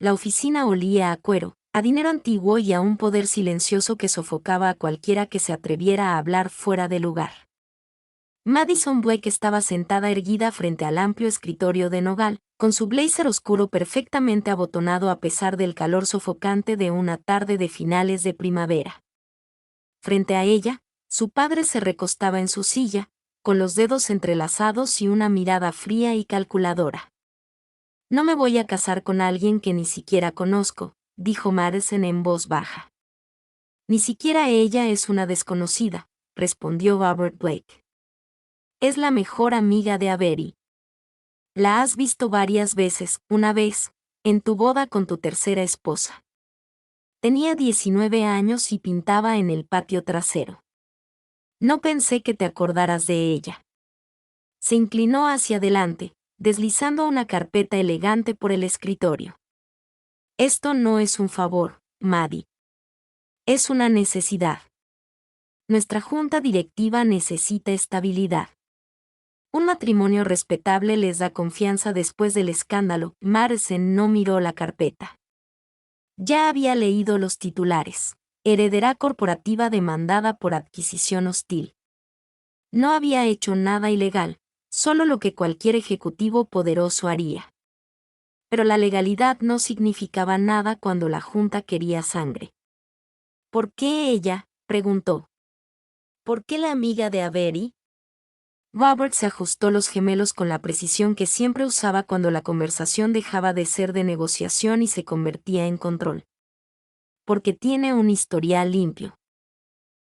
La oficina olía a cuero, a dinero antiguo y a un poder silencioso que sofocaba a cualquiera que se atreviera a hablar fuera de lugar. Madison Blake estaba sentada erguida frente al amplio escritorio de nogal, con su blazer oscuro perfectamente abotonado a pesar del calor sofocante de una tarde de finales de primavera. Frente a ella, su padre se recostaba en su silla, con los dedos entrelazados y una mirada fría y calculadora. «No me voy a casar con alguien que ni siquiera conozco», dijo Madison en voz baja. «Ni siquiera ella es una desconocida», respondió Robert Blake. «Es la mejor amiga de Avery. La has visto varias veces, una vez, en tu boda con tu tercera esposa. Tenía 19 años y pintaba en el patio trasero. No pensé que te acordaras de ella». Se inclinó hacia adelante, deslizando una carpeta elegante por el escritorio. «Esto no es un favor, Maddie. Es una necesidad. Nuestra junta directiva necesita estabilidad. Un matrimonio respetable les da confianza después del escándalo». Madison no miró la carpeta. Ya había leído los titulares. Heredera corporativa demandada por adquisición hostil. No había hecho nada ilegal, solo lo que cualquier ejecutivo poderoso haría. Pero la legalidad no significaba nada cuando la junta quería sangre. «¿Por qué ella?», preguntó. «¿Por qué la amiga de Avery?». Robert se ajustó los gemelos con la precisión que siempre usaba cuando la conversación dejaba de ser de negociación y se convertía en control. «Porque tiene un historial limpio.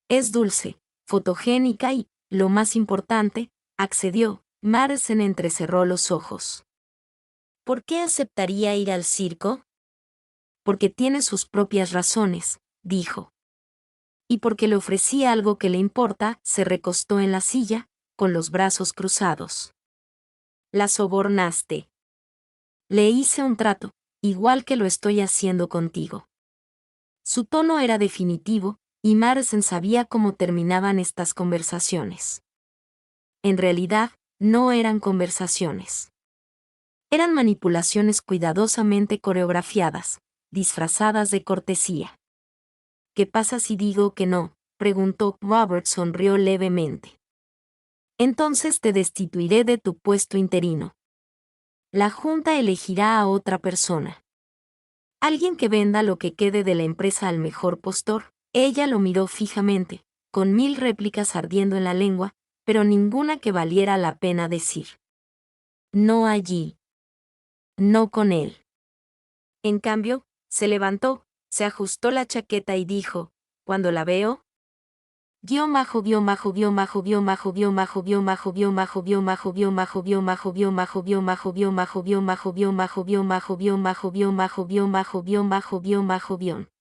Es dulce, fotogénica y, lo más importante», accedió. Madison entrecerró los ojos. «¿Por qué aceptaría ir al circo?». «Porque tiene sus propias razones», dijo. «Y porque le ofrecí algo que le importa», se recostó en la silla, con los brazos cruzados. «La sobornaste». «Le hice un trato, igual que lo estoy haciendo contigo». Su tono era definitivo, y Madison sabía cómo terminaban estas conversaciones. En realidad, no eran conversaciones. Eran manipulaciones cuidadosamente coreografiadas, disfrazadas de cortesía. «¿Qué pasa si digo que no?», preguntó. Robert sonrió levemente. «Entonces te destituiré de tu puesto interino. La junta elegirá a otra persona. Alguien que venda lo que quede de la empresa al mejor postor». Ella lo miró fijamente, con 1000 réplicas ardiendo en la lengua, pero ninguna que valiera la pena decir. «No allí. No con él». En cambio, se levantó, se ajustó la chaqueta y dijo: «Cuando la veo,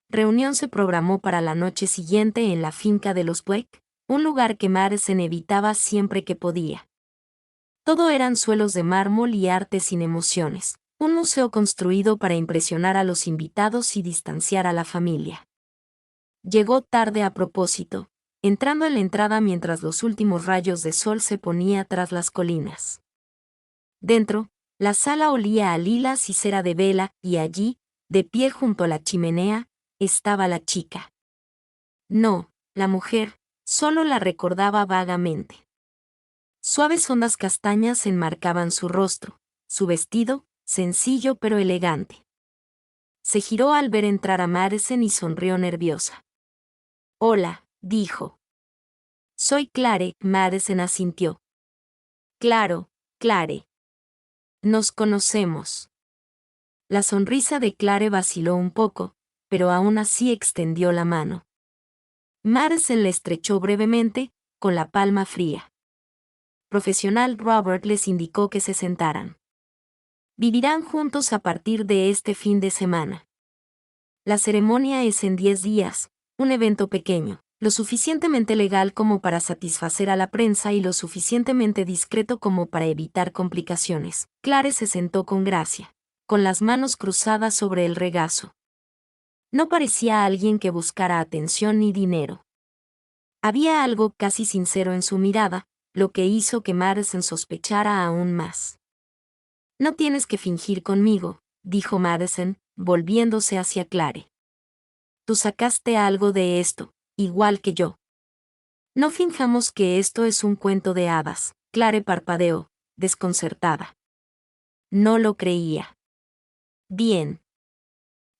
Reunión se programó para la noche siguiente en la finca de los Blake, un lugar que Madison evitaba siempre que podía. Todo eran suelos de mármol y arte sin emociones, un museo construido para impresionar a los invitados y distanciar a la familia. Llegó tarde a propósito, entrando en la entrada mientras los últimos rayos de sol se ponían tras las colinas. Dentro, la sala olía a lilas y cera de vela, y allí, de pie junto a la chimenea, estaba la chica. No, la mujer, solo la recordaba vagamente. Suaves ondas castañas enmarcaban su rostro, su vestido, sencillo pero elegante. Se giró al ver entrar a Madison y sonrió nerviosa. «Hola», dijo. «Soy Clare», Madison asintió. «Claro, Clare. Nos conocemos». La sonrisa de Clare vaciló un poco, pero aún así extendió la mano. Madison le estrechó brevemente, con la palma fría. Profesional Robert les indicó que se sentaran. Vivirán juntos a partir de este fin de semana. La ceremonia es en 10 días, un evento pequeño, lo suficientemente legal como para satisfacer a la prensa y lo suficientemente discreto como para evitar complicaciones. Clare se sentó con gracia, con las manos cruzadas sobre el regazo. No parecía alguien que buscara atención ni dinero. Había algo casi sincero en su mirada, lo que hizo que Madison sospechara aún más. «No tienes que fingir conmigo», dijo Madison, volviéndose hacia Clare. Tú sacaste algo de esto, igual que yo. No finjamos que esto es un cuento de hadas, Clare parpadeó, desconcertada. No lo creía. Bien.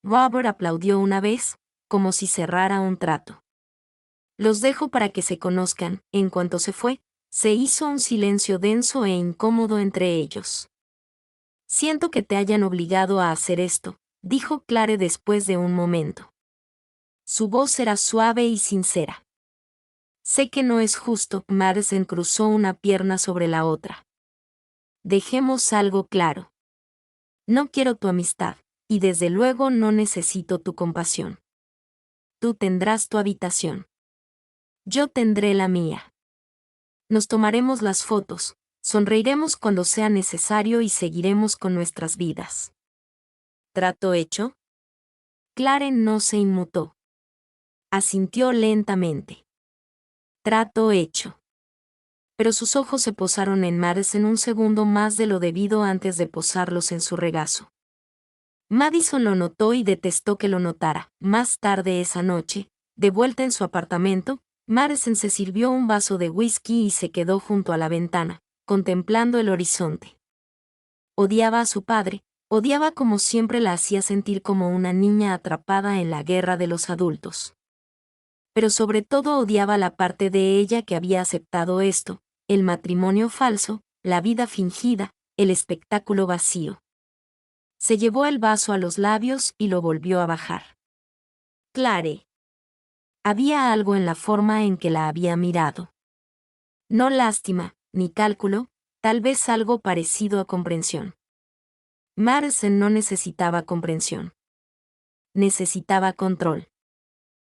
Robert aplaudió una vez, como si cerrara un trato. Los dejo para que se conozcan. En cuanto se fue, se hizo un silencio denso e incómodo entre ellos. Siento que te hayan obligado a hacer esto, dijo Clare después de un momento. Su voz era suave y sincera. Sé que no es justo. Madison cruzó una pierna sobre la otra. Dejemos algo claro. No quiero tu amistad, y desde luego no necesito tu compasión. Tú tendrás tu habitación. Yo tendré la mía. Nos tomaremos las fotos, sonreiremos cuando sea necesario y seguiremos con nuestras vidas. ¿Trato hecho? Clare no se inmutó. Asintió lentamente. Trato hecho. Pero sus ojos se posaron en Madison un segundo más de lo debido antes de posarlos en su regazo. Madison lo notó y detestó que lo notara. Más tarde esa noche, de vuelta en su apartamento, Madison se sirvió un vaso de whisky y se quedó junto a la ventana, contemplando el horizonte. Odiaba a su padre, odiaba como siempre la hacía sentir como una niña atrapada en la guerra de los adultos. Pero sobre todo odiaba la parte de ella que había aceptado esto, el matrimonio falso, la vida fingida, el espectáculo vacío. Se llevó el vaso a los labios y lo volvió a bajar. Clare. Había algo en la forma en que la había mirado. No lástima, ni cálculo, tal vez algo parecido a comprensión. Madison no necesitaba comprensión. Necesitaba control.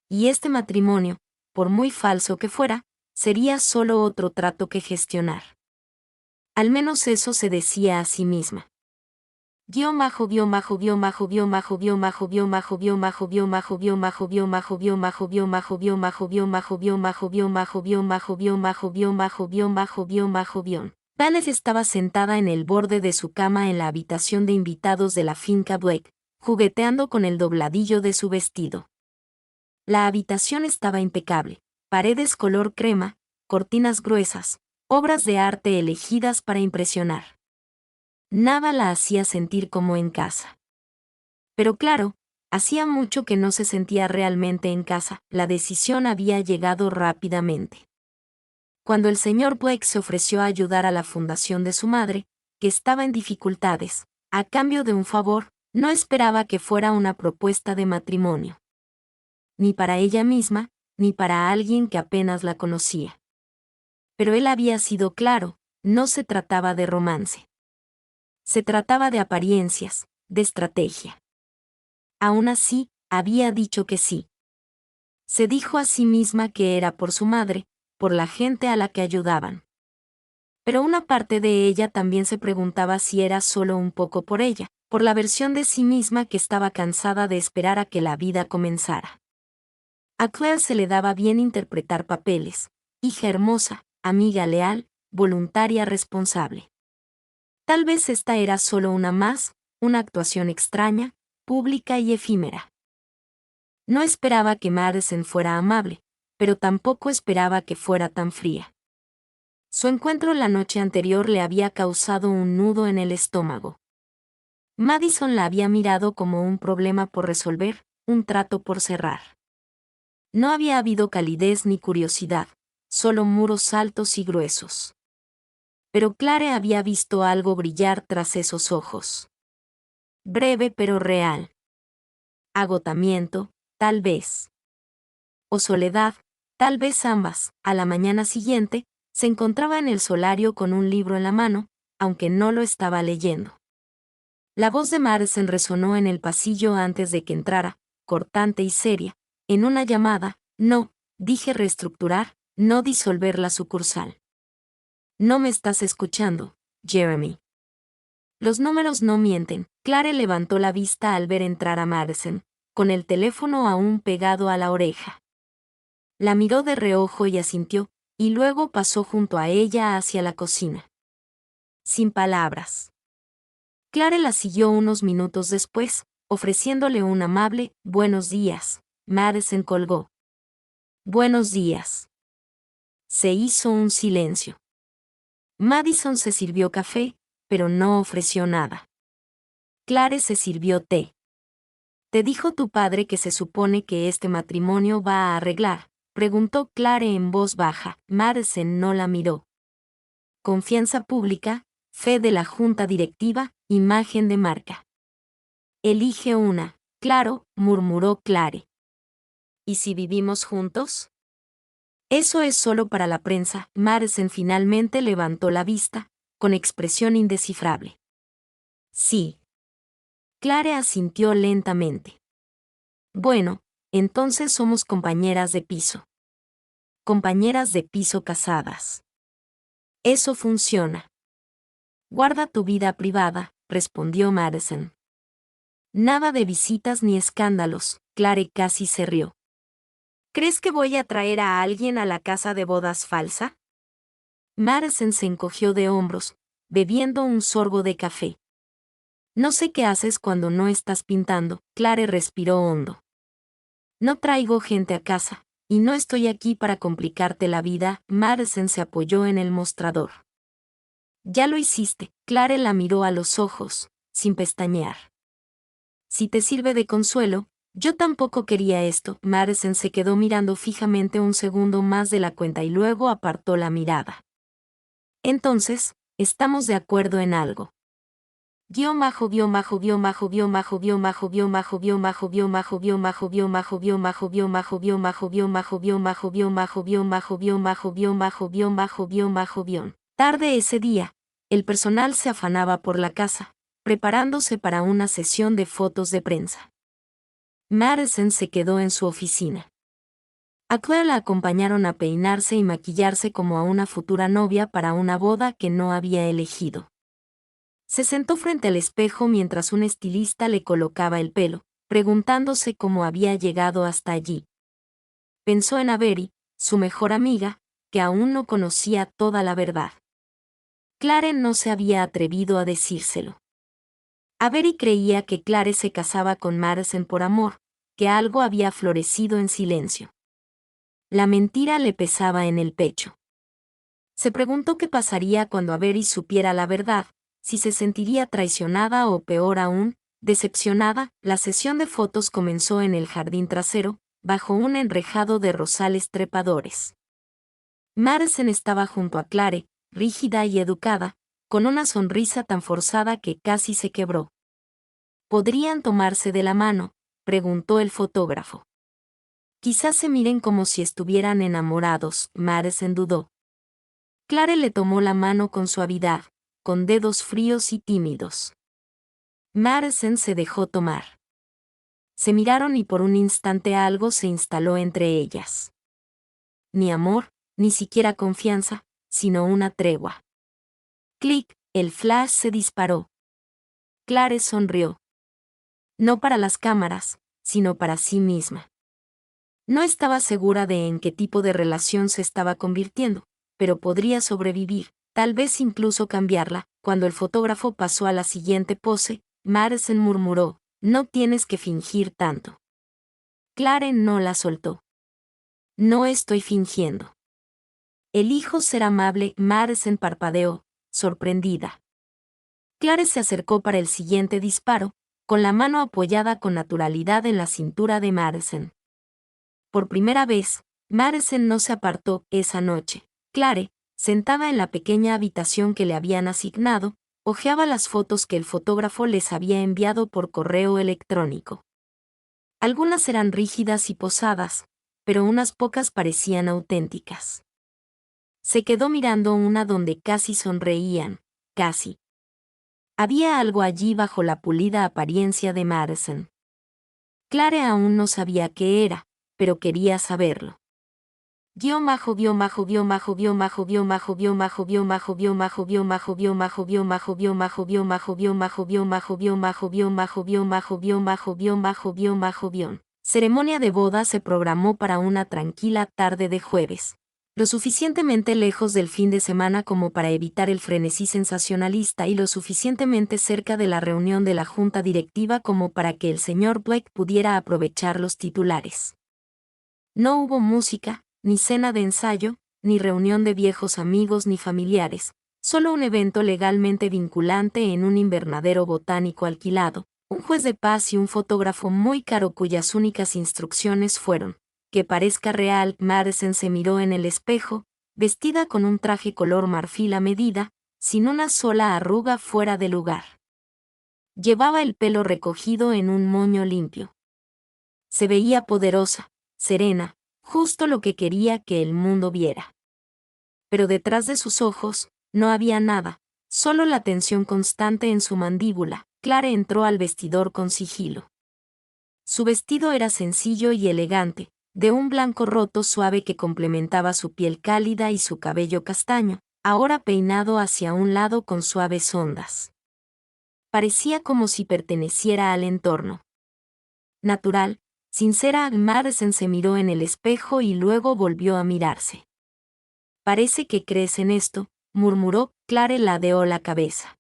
Y este matrimonio, por muy falso que fuera, sería solo otro trato que gestionar. Al menos eso se decía a sí misma. Vanessa estaba sentada en el borde de su cama en la habitación de invitados de la finca Blake, jugueteando con el dobladillo de su vestido. La habitación estaba impecable, paredes color crema, cortinas gruesas, obras de arte elegidas para impresionar. Nada la hacía sentir como en casa. Pero claro, hacía mucho que no se sentía realmente en casa, la decisión había llegado rápidamente. Cuando el señor Blake se ofreció a ayudar a la fundación de su madre, que estaba en dificultades, a cambio de un favor, no esperaba que fuera una propuesta de matrimonio. Ni para ella misma, ni para alguien que apenas la conocía. Pero él había sido claro, no se trataba de romance. Se trataba de apariencias, de estrategia. Aún así, había dicho que sí. Se dijo a sí misma que era por su madre, por la gente a la que ayudaban. Pero una parte de ella también se preguntaba si era solo un poco por ella, por la versión de sí misma que estaba cansada de esperar a que la vida comenzara. A Claire se le daba bien interpretar papeles, hija hermosa, amiga leal, voluntaria responsable. Tal vez esta era solo una más, una actuación extraña, pública y efímera. No esperaba que Madison fuera amable, pero tampoco esperaba que fuera tan fría. Su encuentro la noche anterior le había causado un nudo en el estómago. Madison la había mirado como un problema por resolver, un trato por cerrar. No había habido calidez ni curiosidad, solo muros altos y gruesos. Pero Clare había visto algo brillar tras esos ojos. Breve pero real. Agotamiento, tal vez. O soledad, tal vez ambas. A la mañana siguiente, se encontraba en el solario con un libro en la mano, aunque no lo estaba leyendo. La voz de Madison resonó en el pasillo antes de que entrara, cortante y seria, en una llamada. No, dije reestructurar, no disolver la sucursal. No me estás escuchando, Jeremy. Los números no mienten. Clare levantó la vista al ver entrar a Madison, con el teléfono aún pegado a la oreja. La miró de reojo y asintió, y luego pasó junto a ella hacia la cocina. Sin palabras. Clare la siguió unos minutos después, ofreciéndole un amable «buenos días». Madison colgó. «Buenos días». Se hizo un silencio. Madison se sirvió café, pero no ofreció nada. Clare se sirvió té. «¿Te dijo tu padre que se supone que este matrimonio va a arreglar?», preguntó Clare en voz baja. Madison no la miró. «Confianza pública, fe de la junta directiva, imagen de marca». «Elige una». «Claro», murmuró Clare. «¿Y si vivimos juntos?». «Eso es solo para la prensa». Madison finalmente levantó la vista, con expresión indescifrable. «Sí». Clare asintió lentamente. «Bueno, entonces somos compañeras de piso». «Compañeras de piso casadas». «Eso funciona». «Guarda tu vida privada», respondió Madison. «Nada de visitas ni escándalos». Clare casi se rió. «¿Crees que voy a traer a alguien a la casa de bodas falsa?». Madison se encogió de hombros, bebiendo un sorbo de café. «No sé qué haces cuando no estás pintando». Clare respiró hondo. «No traigo gente a casa, y no estoy aquí para complicarte la vida». Madison se apoyó en el mostrador. «Ya lo hiciste». Clare la miró a los ojos, sin pestañear. «Si te sirve de consuelo, yo tampoco quería esto». Madison se quedó mirando fijamente un segundo más de la cuenta y luego apartó la mirada. «Entonces, estamos de acuerdo en algo». Tarde ese día, el personal se afanaba por la casa, preparándose para una sesión de fotos de prensa. Madison se quedó en su oficina. A Claire la acompañaron a peinarse y maquillarse como a una futura novia para una boda que no había elegido. Se sentó frente al espejo mientras un estilista le colocaba el pelo, preguntándose cómo había llegado hasta allí. Pensó en Avery, su mejor amiga, que aún no conocía toda la verdad. Clare no se había atrevido a decírselo. Avery creía que Clare se casaba con Madison por amor, que algo había florecido en silencio. La mentira le pesaba en el pecho. Se preguntó qué pasaría cuando Avery supiera la verdad, si se sentiría traicionada o peor aún, decepcionada. La sesión de fotos comenzó en el jardín trasero, bajo un enrejado de rosales trepadores. Madison estaba junto a Clare, rígida y educada, con una sonrisa tan forzada que casi se quebró. ¿Podrían tomarse de la mano?, preguntó el fotógrafo. Quizás se miren como si estuvieran enamorados. Madison dudó. Clare le tomó la mano con suavidad, con dedos fríos y tímidos. Madison se dejó tomar. Se miraron y por un instante algo se instaló entre ellas. Ni amor, ni siquiera confianza, sino una tregua. Clic, el flash se disparó. Clare sonrió. No para las cámaras, sino para sí misma. No estaba segura de en qué tipo de relación se estaba convirtiendo, pero podría sobrevivir, tal vez incluso cambiarla. Cuando el fotógrafo pasó a la siguiente pose, Madison murmuró, «No tienes que fingir tanto». Clare no la soltó. «No estoy fingiendo. Elijo ser amable». Madison parpadeó, sorprendida. Clare se acercó para el siguiente disparo, con la mano apoyada con naturalidad en la cintura de Madison. Por primera vez, Madison no se apartó esa noche. Clare, sentada en la pequeña habitación que le habían asignado, hojeaba las fotos que el fotógrafo les había enviado por correo electrónico. Algunas eran rígidas y posadas, pero unas pocas parecían auténticas. Se quedó mirando una donde casi sonreían, casi. Había algo allí bajo la pulida apariencia de Madison. Clare aún no sabía qué era, pero quería saberlo. Ceremonia de boda se programó para una tranquila tarde de jueves. Lo suficientemente lejos del fin de semana como para evitar el frenesí sensacionalista y lo suficientemente cerca de la reunión de la junta directiva como para que el señor Blake pudiera aprovechar los titulares. No hubo música, ni cena de ensayo, ni reunión de viejos amigos ni familiares, solo un evento legalmente vinculante en un invernadero botánico alquilado, un juez de paz y un fotógrafo muy caro cuyas únicas instrucciones fueron: que parezca real. Madison se miró en el espejo, vestida con un traje color marfil a medida, sin una sola arruga fuera de lugar. Llevaba el pelo recogido en un moño limpio. Se veía poderosa, serena, justo lo que quería que el mundo viera. Pero detrás de sus ojos, no había nada, solo la tensión constante en su mandíbula. Clare entró al vestidor con sigilo. Su vestido era sencillo y elegante, de un blanco roto suave que complementaba su piel cálida y su cabello castaño, ahora peinado hacia un lado con suaves ondas. Parecía como si perteneciera al entorno. Natural, sincera. Madison se miró en el espejo y luego volvió a mirarse. «Parece que crees en esto», murmuró. Clare ladeó la cabeza.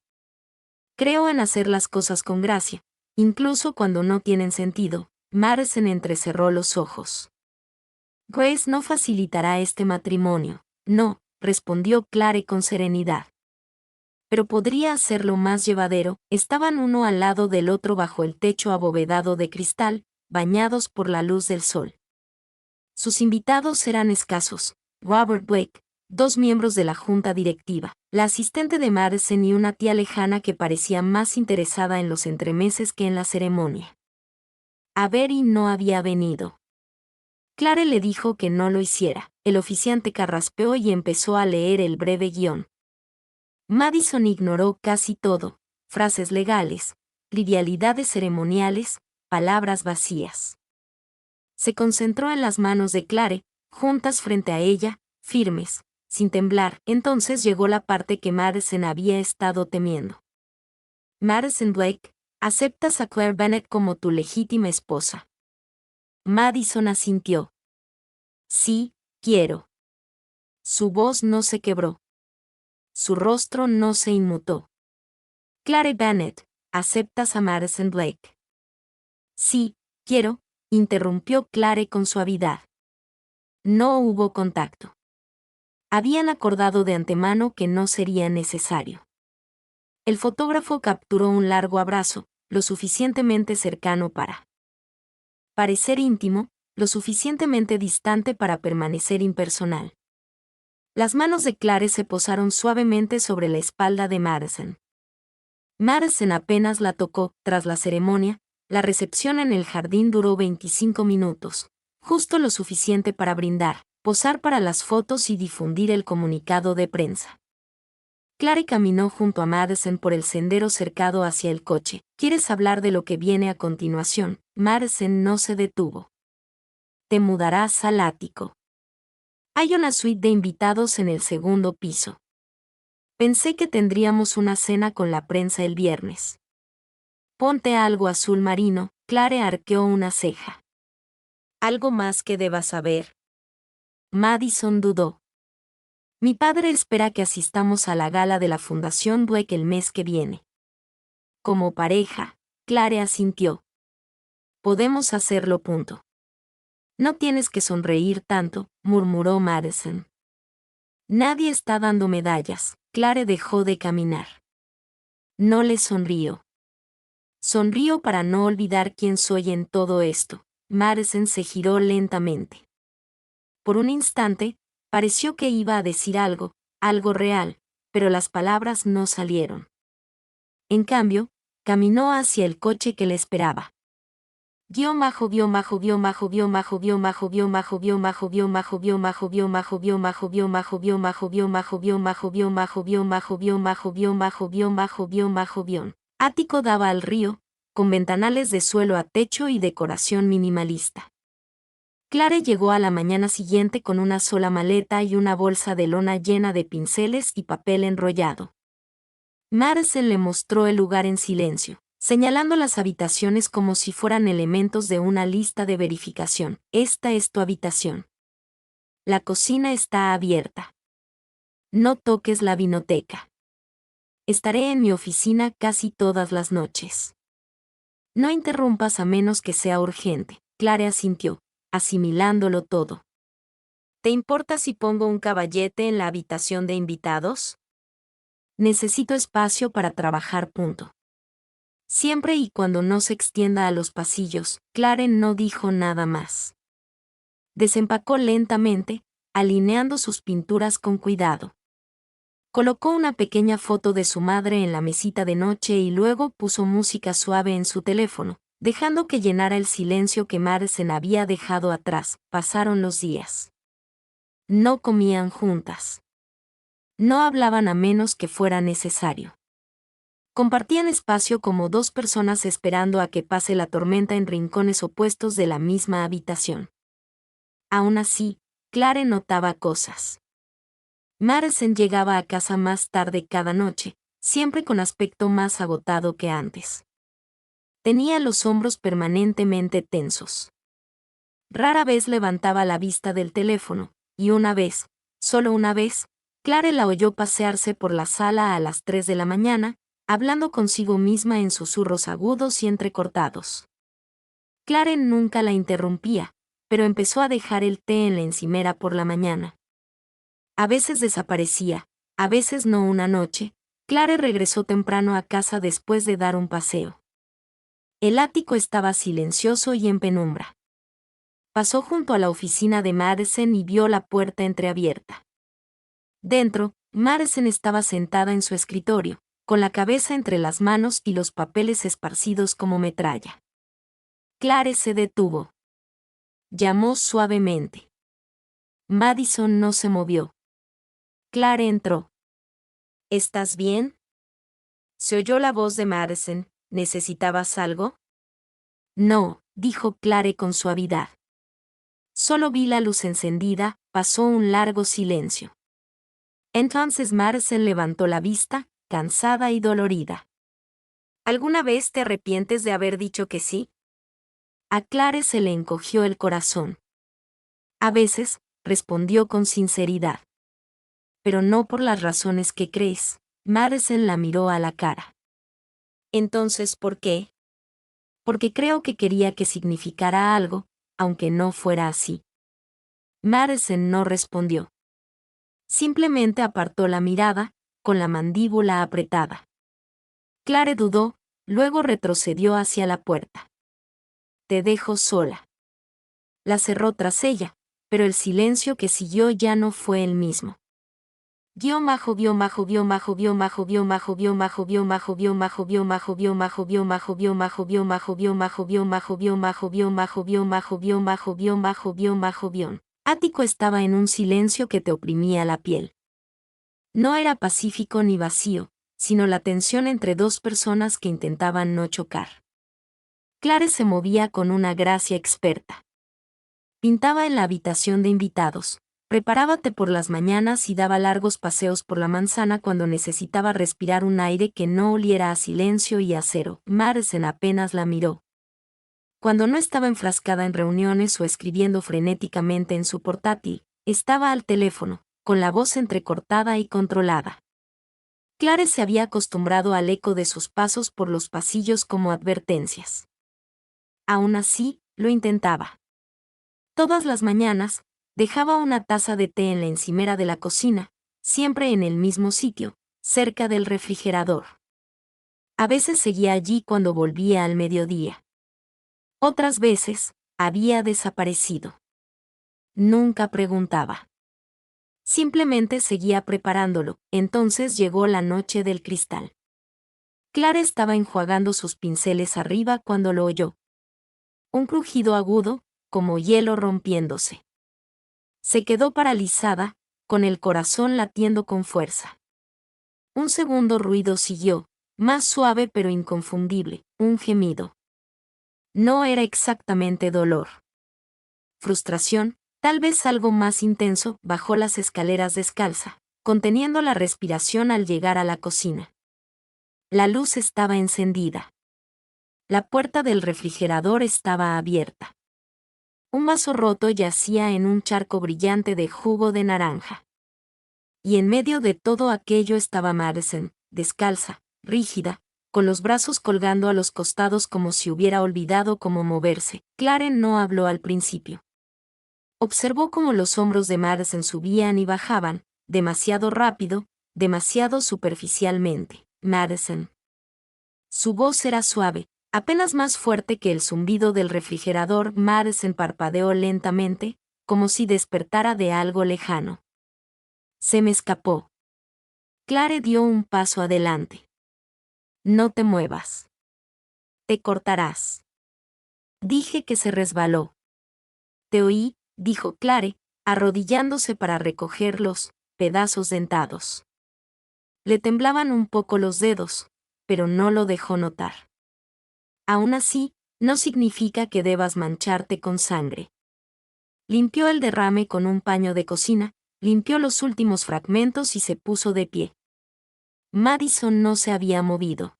«Creo en hacer las cosas con gracia, incluso cuando no tienen sentido». Madison entrecerró los ojos. «Grace no facilitará este matrimonio». «No», respondió Clare con serenidad. «Pero podría hacerlo más llevadero». Estaban uno al lado del otro bajo el techo abovedado de cristal, bañados por la luz del sol. Sus invitados eran escasos: Robert Blake, 2 miembros de la junta directiva, la asistente de Madison y una tía lejana que parecía más interesada en los entremeses que en la ceremonia. Avery no había venido. Clare le dijo que no lo hiciera. El oficiante carraspeó y empezó a leer el breve guión. Madison ignoró casi todo: frases legales, trivialidades ceremoniales, palabras vacías. Se concentró en las manos de Clare, juntas frente a ella, firmes, sin temblar. Entonces llegó la parte que Madison había estado temiendo. «Madison Blake, ¿aceptas a Claire Bennett como tu legítima esposa?» Madison asintió. «Sí, quiero». Su voz no se quebró. Su rostro no se inmutó. «Claire Bennett, ¿aceptas a Madison Blake?» «Sí, quiero», interrumpió Clare con suavidad. No hubo contacto. Habían acordado de antemano que no sería necesario. El fotógrafo capturó un largo abrazo, lo suficientemente cercano para parecer íntimo, lo suficientemente distante para permanecer impersonal. Las manos de Clare se posaron suavemente sobre la espalda de Madison. Madison apenas la tocó. Tras la ceremonia, la recepción en el jardín duró 25 minutos, justo lo suficiente para brindar, posar para las fotos y difundir el comunicado de prensa. Clare caminó junto a Madison por el sendero cercado hacia el coche. «¿Quieres hablar de lo que viene a continuación?» Madison no se detuvo. «Te mudarás al ático. Hay una suite de invitados en el segundo piso. Pensé que tendríamos una cena con la prensa el viernes. Ponte algo azul marino». Clare arqueó una ceja. «¿Algo más que deba saber?» Madison dudó. «Mi padre espera que asistamos a la gala de la Fundación Blake el mes que viene». Como pareja, Clare asintió. «Podemos hacerlo. Punto». «No tienes que sonreír tanto», murmuró Madison. «Nadie está dando medallas». Clare dejó de caminar. No le sonrió. «Sonrío para no olvidar quién soy en todo esto». Madison se giró lentamente. Por un instante, pareció que iba a decir algo real, pero las palabras no salieron. En cambio, caminó hacia el coche que le esperaba. Ático daba al río, con ventanales de suelo a techo y decoración minimalista. Clare llegó a la mañana siguiente con una sola maleta y una bolsa de lona llena de pinceles y papel enrollado. Madison le mostró el lugar en silencio, señalando las habitaciones como si fueran elementos de una lista de verificación. «Esta es tu habitación». La cocina está abierta. No toques la vinoteca. Estaré en mi oficina casi todas las noches. No interrumpas a menos que sea urgente. Clare asintió, asimilándolo todo. ¿Te importa si pongo un caballete en la habitación de invitados? Necesito espacio para trabajar. Siempre y cuando no se extienda a los pasillos. Clare no dijo nada más. Desempacó lentamente, alineando sus pinturas con cuidado. Colocó una pequeña foto de su madre en la mesita de noche y luego puso música suave en su teléfono, dejando que llenara el silencio que Madison había dejado atrás. Pasaron los días. No comían juntas. No hablaban a menos que fuera necesario. Compartían espacio como dos personas esperando a que pase la tormenta en rincones opuestos de la misma habitación. Aún así, Clare notaba cosas. Madison llegaba a casa más tarde cada noche, siempre con aspecto más agotado que antes. Tenía los hombros permanentemente tensos. Rara vez levantaba la vista del teléfono, y una vez, solo una vez, Clare la oyó pasearse por la sala a las 3 de la mañana, hablando consigo misma en susurros agudos y entrecortados. Clare nunca la interrumpía, pero empezó a dejar el té en la encimera por la mañana. A veces desaparecía, a veces no. Una noche, Clare regresó temprano a casa después de dar un paseo. El ático estaba silencioso y en penumbra. Pasó junto a la oficina de Madison y vio la puerta entreabierta. Dentro, Madison estaba sentada en su escritorio, con la cabeza entre las manos y los papeles esparcidos como metralla. Clare se detuvo. Llamó suavemente. Madison no se movió. Clare entró. ¿Estás bien? Se oyó la voz de Madison. ¿Necesitabas algo? No, dijo Clare con suavidad. Solo vi la luz encendida. Pasó un largo silencio. Entonces Madison levantó la vista, cansada y dolorida. ¿Alguna vez te arrepientes de haber dicho que sí? A Clare se le encogió el corazón. A veces, respondió con sinceridad. Pero no por las razones que crees. Madison la miró a la cara. Entonces, ¿por qué? Porque creo que quería que significara algo, aunque no fuera así. Madison no respondió. Simplemente apartó la mirada, con la mandíbula apretada. Clare dudó, luego retrocedió hacia la puerta. Te dejo sola. La cerró tras ella, pero el silencio que siguió ya no fue el mismo. Ático estaba en un silencio que te oprimía la piel. No era pacífico ni vacío, sino la tensión entre dos personas que intentaban no chocar. Clare se movía con una gracia experta. Pintaba en la habitación de invitados, preparaba té por las mañanas y daba largos paseos por la manzana cuando necesitaba respirar un aire que no oliera a silencio y acero. Madison apenas la miró. Cuando no estaba enfrascada en reuniones o escribiendo frenéticamente en su portátil, estaba al teléfono, con la voz entrecortada y controlada. Clare se había acostumbrado al eco de sus pasos por los pasillos como advertencias. Aún así, lo intentaba. Todas las mañanas, dejaba una taza de té en la encimera de la cocina, siempre en el mismo sitio, cerca del refrigerador. A veces seguía allí cuando volvía al mediodía. Otras veces, había desaparecido. Nunca preguntaba. Simplemente seguía preparándolo. Entonces llegó la noche del cristal. Clara estaba enjuagando sus pinceles arriba cuando lo oyó. Un crujido agudo, como hielo rompiéndose. Se quedó paralizada, con el corazón latiendo con fuerza. Un segundo ruido siguió, más suave pero inconfundible, un gemido. No era exactamente dolor. Frustración, tal vez algo más intenso. Bajó las escaleras descalza, conteniendo la respiración al llegar a la cocina. La luz estaba encendida. La puerta del refrigerador estaba abierta. Un vaso roto yacía en un charco brillante de jugo de naranja. Y en medio de todo aquello estaba Madison, descalza, rígida, con los brazos colgando a los costados como si hubiera olvidado cómo moverse. Clare no habló al principio. Observó cómo los hombros de Madison subían y bajaban, demasiado rápido, demasiado superficialmente. Madison. Su voz era suave, apenas más fuerte que el zumbido del refrigerador. Madison parpadeó lentamente, como si despertara de algo lejano. Se me escapó. Clare dio un paso adelante. No te muevas. Te cortarás. Dije que se resbaló. Te oí, dijo Clare, arrodillándose para recoger los pedazos dentados. Le temblaban un poco los dedos, pero no lo dejó notar. Aún así, no significa que debas mancharte con sangre. Limpió el derrame con un paño de cocina, limpió los últimos fragmentos y se puso de pie. Madison no se había movido.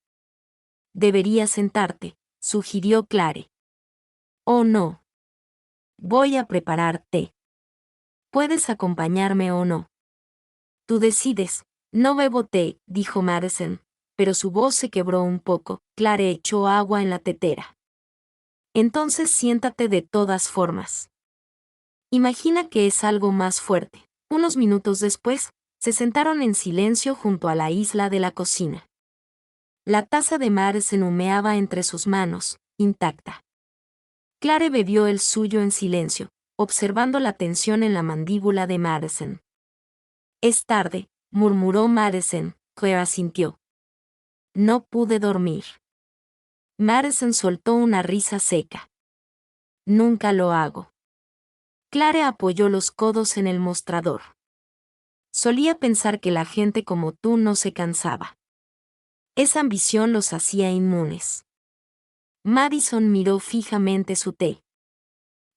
Deberías sentarte, sugirió Clare. Oh no. Voy a preparar té. Puedes acompañarme o no. Tú decides. No bebo té, dijo Madison, pero su voz se quebró un poco. Clare echó agua en la tetera. Entonces siéntate de todas formas. Imagina que es algo más fuerte. Unos minutos después, se sentaron en silencio junto a la isla de la cocina. La taza de Madison humeaba entre sus manos, intacta. Clare bebió el suyo en silencio, observando la tensión en la mandíbula de Madison. Es tarde, murmuró Madison, que asintió. No pude dormir. Madison soltó una risa seca. Nunca lo hago. Clare apoyó los codos en el mostrador. Solía pensar que la gente como tú no se cansaba. Esa ambición los hacía inmunes. Madison miró fijamente su té.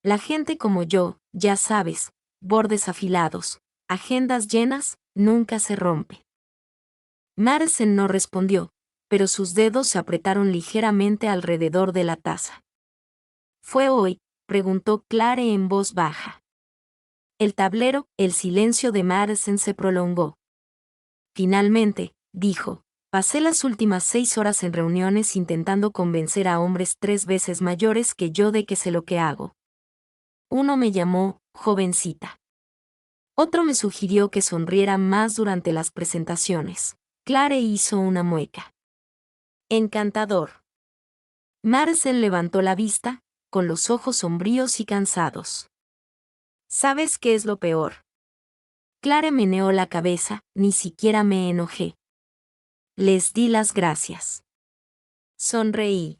La gente como yo, ya sabes, bordes afilados, agendas llenas, nunca se rompe. Madison no respondió, pero sus dedos se apretaron ligeramente alrededor de la taza. ¿Fue hoy?, preguntó Clare en voz baja. El tablero, el silencio de Madison se prolongó. Finalmente, dijo, pasé las últimas 6 horas en reuniones intentando convencer a hombres 3 veces mayores que yo de que sé lo que hago. Uno me llamó, jovencita. Otro me sugirió que sonriera más durante las presentaciones. Clare hizo una mueca. Encantador. Madison levantó la vista, con los ojos sombríos y cansados. ¿Sabes qué es lo peor? Clare meneó la cabeza, ni siquiera me enojé. Les di las gracias. Sonreí.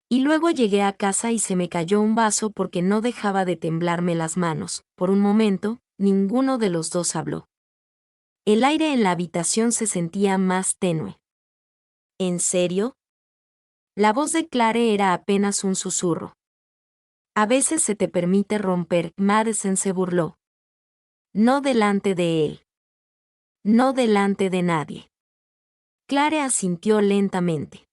Y luego llegué a casa y se me cayó un vaso porque no dejaba de temblarme las manos. Por un momento, ninguno de los dos habló. El aire en la habitación se sentía más tenue. ¿En serio? La voz de Clare era apenas un susurro. A veces se te permite romper. Madison se burló. No delante de él. No delante de nadie. Clare asintió lentamente.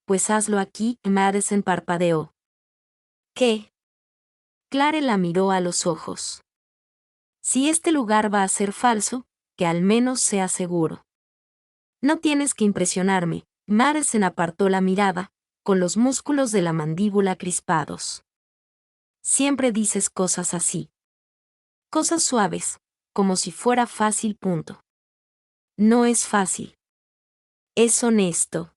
Pues hazlo aquí, Madison parpadeó. ¿Qué? Clare la miró a los ojos. Si este lugar va a ser falso, que al menos sea seguro. No tienes que impresionarme. Madison apartó la mirada, con los músculos de la mandíbula crispados. Siempre dices cosas así. Cosas suaves, como si fuera fácil. No es fácil. Es honesto.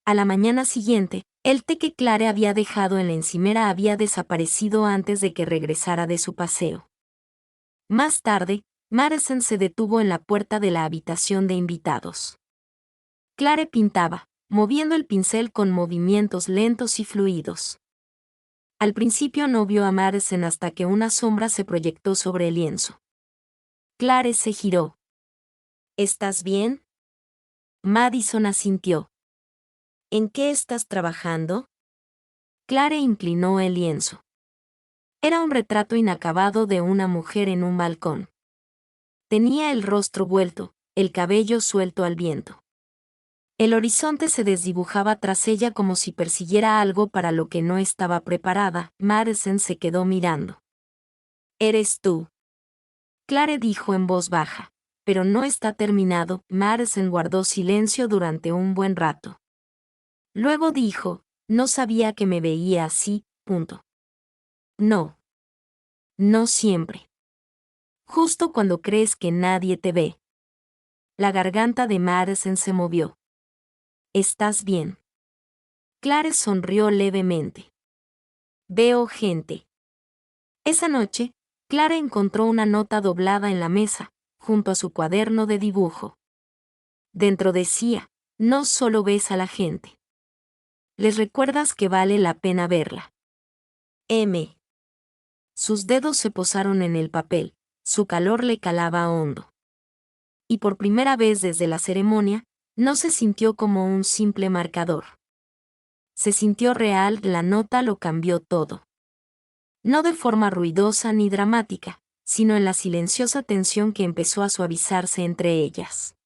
A la mañana siguiente, el té que Clare había dejado en la encimera había desaparecido antes de que regresara de su paseo. Más tarde, Madison se detuvo en la puerta de la habitación de invitados. Clare pintaba, moviendo el pincel con movimientos lentos y fluidos. Al principio no vio a Madison hasta que una sombra se proyectó sobre el lienzo. Clare se giró. ¿Estás bien? Madison asintió. ¿En qué estás trabajando? Clare inclinó el lienzo. Era un retrato inacabado de una mujer en un balcón. Tenía el rostro vuelto, el cabello suelto al viento. El horizonte se desdibujaba tras ella como si persiguiera algo para lo que no estaba preparada. Madison se quedó mirando. «¿Eres tú?», Clare dijo en voz baja. «Pero no está terminado». Madison guardó silencio durante un buen rato. Luego dijo: «No sabía que me veía así, punto». «No. No siempre. Justo cuando crees que nadie te ve». La garganta de Madison se movió. «¿Estás bien?». Clare sonrió levemente. «Veo gente». Esa noche, Clara encontró una nota doblada en la mesa, junto a su cuaderno de dibujo. Dentro decía: «No solo ves a la gente. Les recuerdas que vale la pena verla». M. Sus dedos se posaron en el papel, su calor le calaba hondo. Y por primera vez desde la ceremonia, no se sintió como un simple marcador. Se sintió real, la nota lo cambió todo. No de forma ruidosa ni dramática, sino en la silenciosa tensión que empezó a suavizarse entre ellas.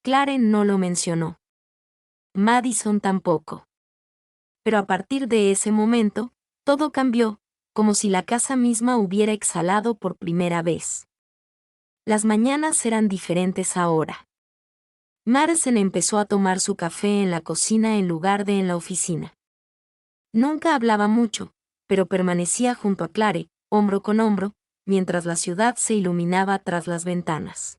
Clare no lo mencionó. Madison tampoco. Pero a partir de ese momento, todo cambió, como si la casa misma hubiera exhalado por primera vez. Las mañanas eran diferentes ahora. Madison empezó a tomar su café en la cocina en lugar de en la oficina. Nunca hablaba mucho, pero permanecía junto a Clare, hombro con hombro, mientras la ciudad se iluminaba tras las ventanas.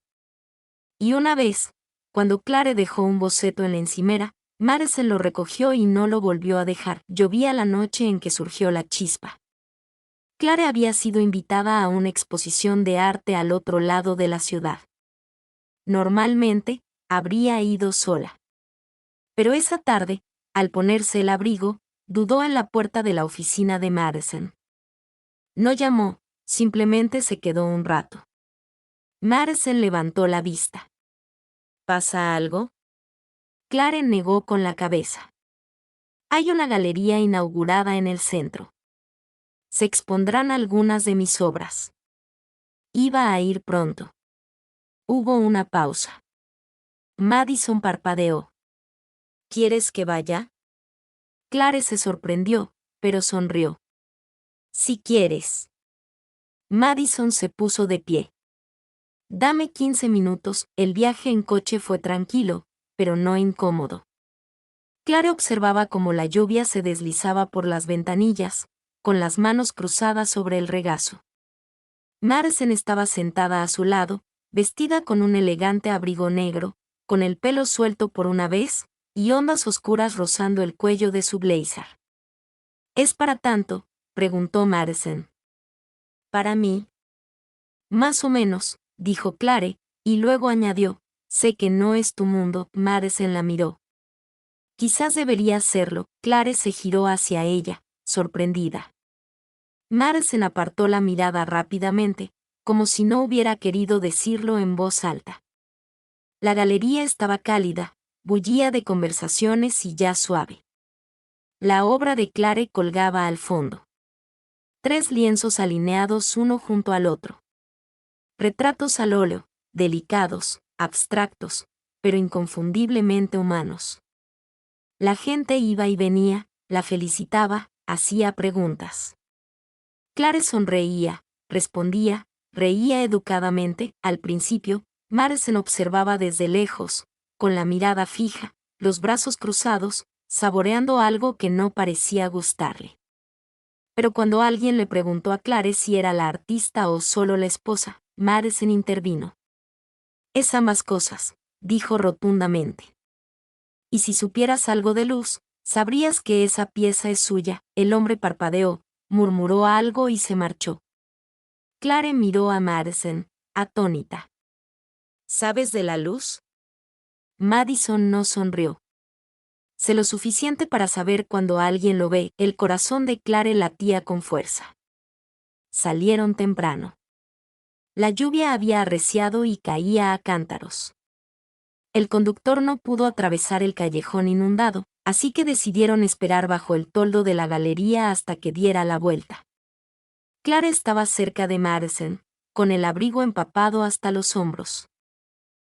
Y una vez, cuando Clare dejó un boceto en la encimera, Madison lo recogió y no lo volvió a dejar. Llovía la noche en que surgió la chispa. Clare había sido invitada a una exposición de arte al otro lado de la ciudad. Normalmente, habría ido sola. Pero esa tarde, al ponerse el abrigo, dudó en la puerta de la oficina de Madison. No llamó, simplemente se quedó un rato. Madison levantó la vista. ¿Pasa algo? Clare negó con la cabeza. Hay una galería inaugurada en el centro. Se expondrán algunas de mis obras. Iba a ir pronto. Hubo una pausa. Madison parpadeó. ¿Quieres que vaya? Clare se sorprendió, pero sonrió. Si quieres. Madison se puso de pie. Dame 15 minutos. El viaje en coche fue tranquilo, pero no incómodo. Clare observaba cómo la lluvia se deslizaba por las ventanillas, con las manos cruzadas sobre el regazo. Madison estaba sentada a su lado, vestida con un elegante abrigo negro, con el pelo suelto por una vez, y ondas oscuras rozando el cuello de su blazer. ¿Es para tanto?, preguntó Madison. ¿Para mí? Más o menos, dijo Clare, y luego añadió: sé que no es tu mundo. Madison la miró. Quizás debería hacerlo. Clare se giró hacia ella, sorprendida. Madison apartó la mirada rápidamente, como si no hubiera querido decirlo en voz alta. La galería estaba cálida, bullía de conversaciones y jazz suave. La obra de Clare colgaba al fondo. 3 lienzos alineados uno junto al otro. Retratos al óleo, delicados, abstractos, pero inconfundiblemente humanos. La gente iba y venía, la felicitaba, hacía preguntas. Clare sonreía, respondía, reía educadamente. Al principio, Madison observaba desde lejos, con la mirada fija, los brazos cruzados, saboreando algo que no parecía gustarle. Pero cuando alguien le preguntó a Clare si era la artista o solo la esposa, Madison intervino. Es ambas cosas, dijo rotundamente. Y si supieras algo de luz, sabrías que esa pieza es suya. El hombre parpadeó, murmuró algo y se marchó. Clare miró a Madison, atónita. ¿Sabes de la luz? Madison no sonrió. Sé lo suficiente para saber cuando alguien lo ve. El corazón de Clare latía con fuerza. Salieron temprano. La lluvia había arreciado y caía a cántaros. El conductor no pudo atravesar el callejón inundado, así que decidieron esperar bajo el toldo de la galería hasta que diera la vuelta. Clare estaba cerca de Madison, con el abrigo empapado hasta los hombros.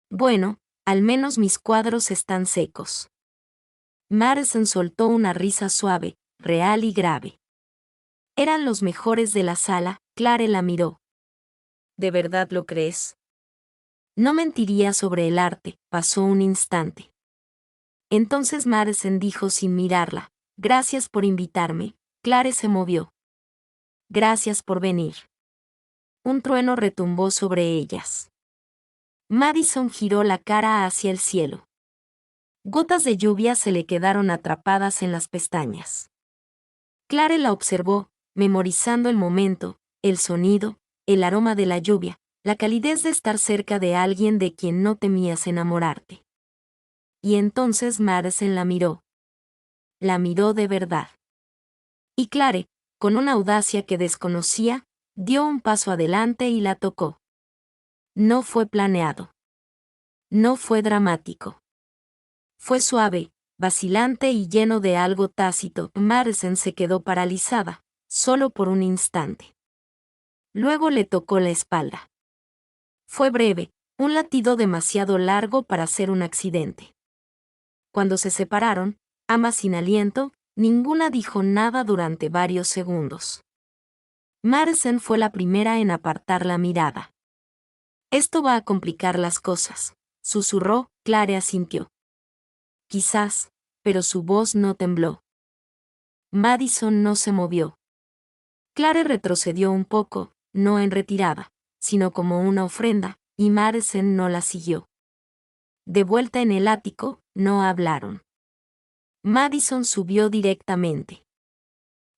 Bueno, Al menos mis cuadros están secos. Madison soltó una risa suave, real y grave. Eran los mejores de la sala. Clare la miró. ¿De verdad lo crees? No mentiría sobre el arte. Pasó un instante. Entonces Madison dijo sin mirarla: gracias por invitarme. Clare se movió. Gracias por venir. Un trueno retumbó sobre ellas. Madison giró la cara hacia el cielo. Gotas de lluvia se le quedaron atrapadas en las pestañas. Clare la observó, memorizando el momento, el sonido, el aroma de la lluvia, la calidez de estar cerca de alguien de quien no temías enamorarte. Y entonces Madison la miró. La miró de verdad. Y Clare, con una audacia que desconocía, dio un paso adelante y la tocó. No fue planeado. No fue dramático. Fue suave, vacilante y lleno de algo tácito. Madison se quedó paralizada, solo por un instante. Luego le tocó la espalda. Fue breve, un latido demasiado largo para ser un accidente. Cuando se separaron, ambas sin aliento, ninguna dijo nada durante varios segundos. Madison fue la primera en apartar la mirada. Esto va a complicar las cosas, susurró. Clare asintió. Quizás, pero su voz no tembló. Madison no se movió. Clare retrocedió un poco, no en retirada, sino como una ofrenda, y Madison no la siguió. De vuelta en el ático, no hablaron. Madison subió directamente.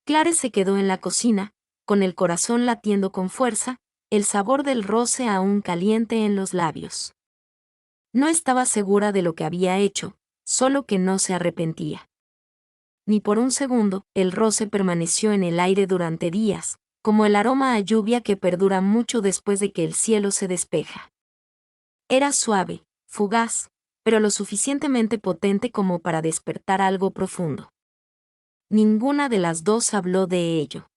Clare se quedó en la cocina, con el corazón latiendo con fuerza, el sabor del roce aún caliente en los labios. No estaba segura de lo que había hecho, solo que no se arrepentía. Ni por un segundo, el roce permaneció en el aire durante días, como el aroma a lluvia que perdura mucho después de que el cielo se despeja. Era suave, fugaz, pero lo suficientemente potente como para despertar algo profundo. Ninguna de las dos habló de ello.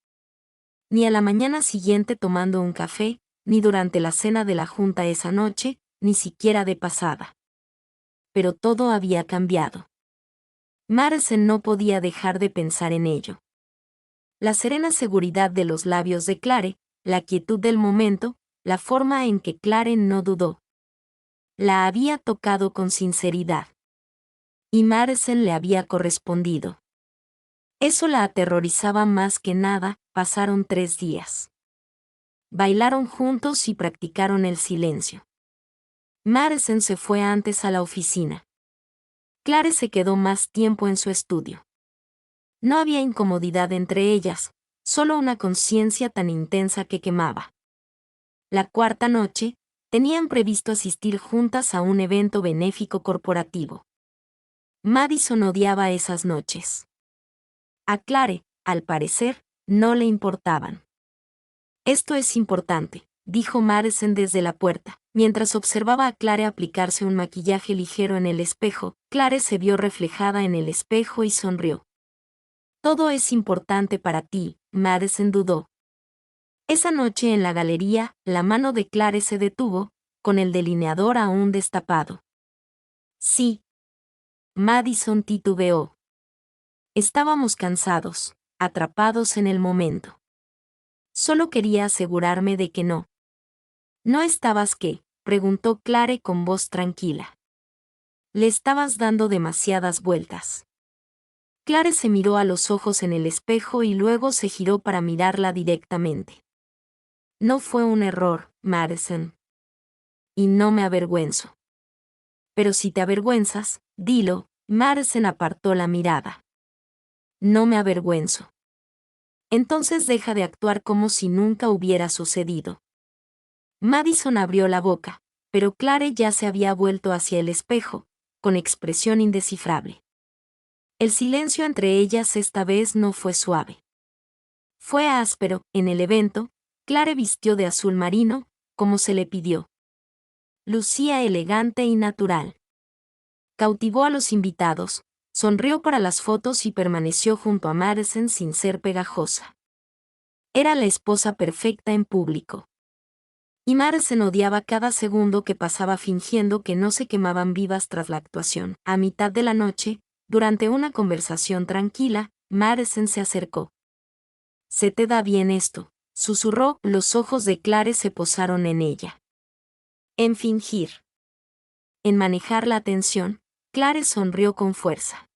Ni a la mañana siguiente tomando un café, ni durante la cena de la junta esa noche, ni siquiera de pasada. Pero todo había cambiado. Madison no podía dejar de pensar en ello. La serena seguridad de los labios de Clare, la quietud del momento, la forma en que Clare no dudó. La había tocado con sinceridad. Y Madison le había correspondido. Eso la aterrorizaba más que nada. Pasaron 3 días. Bailaron juntos y practicaron el silencio. Madison se fue antes a la oficina. Clare se quedó más tiempo en su estudio. No había incomodidad entre ellas, solo una conciencia tan intensa que quemaba. La cuarta noche, tenían previsto asistir juntas a un evento benéfico corporativo. Madison odiaba esas noches. A Clare, al parecer, no le importaban. Esto es importante, dijo Madison desde la puerta. Mientras observaba a Clare aplicarse un maquillaje ligero en el espejo, Clare se vio reflejada en el espejo y sonrió. Todo es importante para ti, Madison dudó. Esa noche en la galería, la mano de Clare se detuvo, con el delineador aún destapado. Sí. Madison titubeó. Estábamos cansados, atrapados en el momento. Solo quería asegurarme de que no. ¿No estabas qué?, preguntó Clare con voz tranquila. Le estabas dando demasiadas vueltas. Clare se miró a los ojos en el espejo y luego se giró para mirarla directamente. No fue un error, Madison. Y no me avergüenzo. Pero si te avergüenzas, dilo. Madison apartó la mirada. No me avergüenzo. Entonces deja de actuar como si nunca hubiera sucedido. Madison abrió la boca, pero Clare ya se había vuelto hacia el espejo, con expresión indescifrable. El silencio entre ellas esta vez no fue suave. Fue áspero. En el evento, Clare vistió de azul marino, como se le pidió. Lucía elegante y natural. Cautivó a los invitados, sonrió para las fotos y permaneció junto a Madison sin ser pegajosa. Era la esposa perfecta en público. Y Madison odiaba cada segundo que pasaba fingiendo que no se quemaban vivas tras la actuación. A mitad de la noche, durante una conversación tranquila, Madison se acercó. «¿Se te da bien esto?», susurró. Los ojos de Clare se posaron en ella. «En fingir. En manejar la atención», Clare sonrió con fuerza.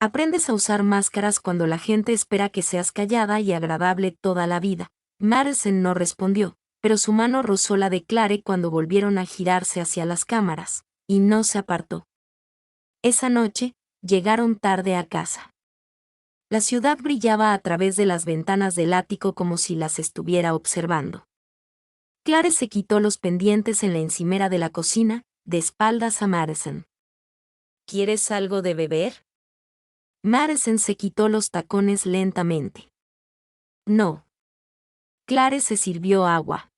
«Aprendes a usar máscaras cuando la gente espera que seas callada y agradable toda la vida». Madison no respondió, pero su mano rozó la de Clare cuando volvieron a girarse hacia las cámaras, y no se apartó. Esa noche, llegaron tarde a casa. La ciudad brillaba a través de las ventanas del ático como si las estuviera observando. Clare se quitó los pendientes en la encimera de la cocina, de espaldas a Madison. «¿Quieres algo de beber?». Madison se quitó los tacones lentamente. «No». Clare se sirvió agua.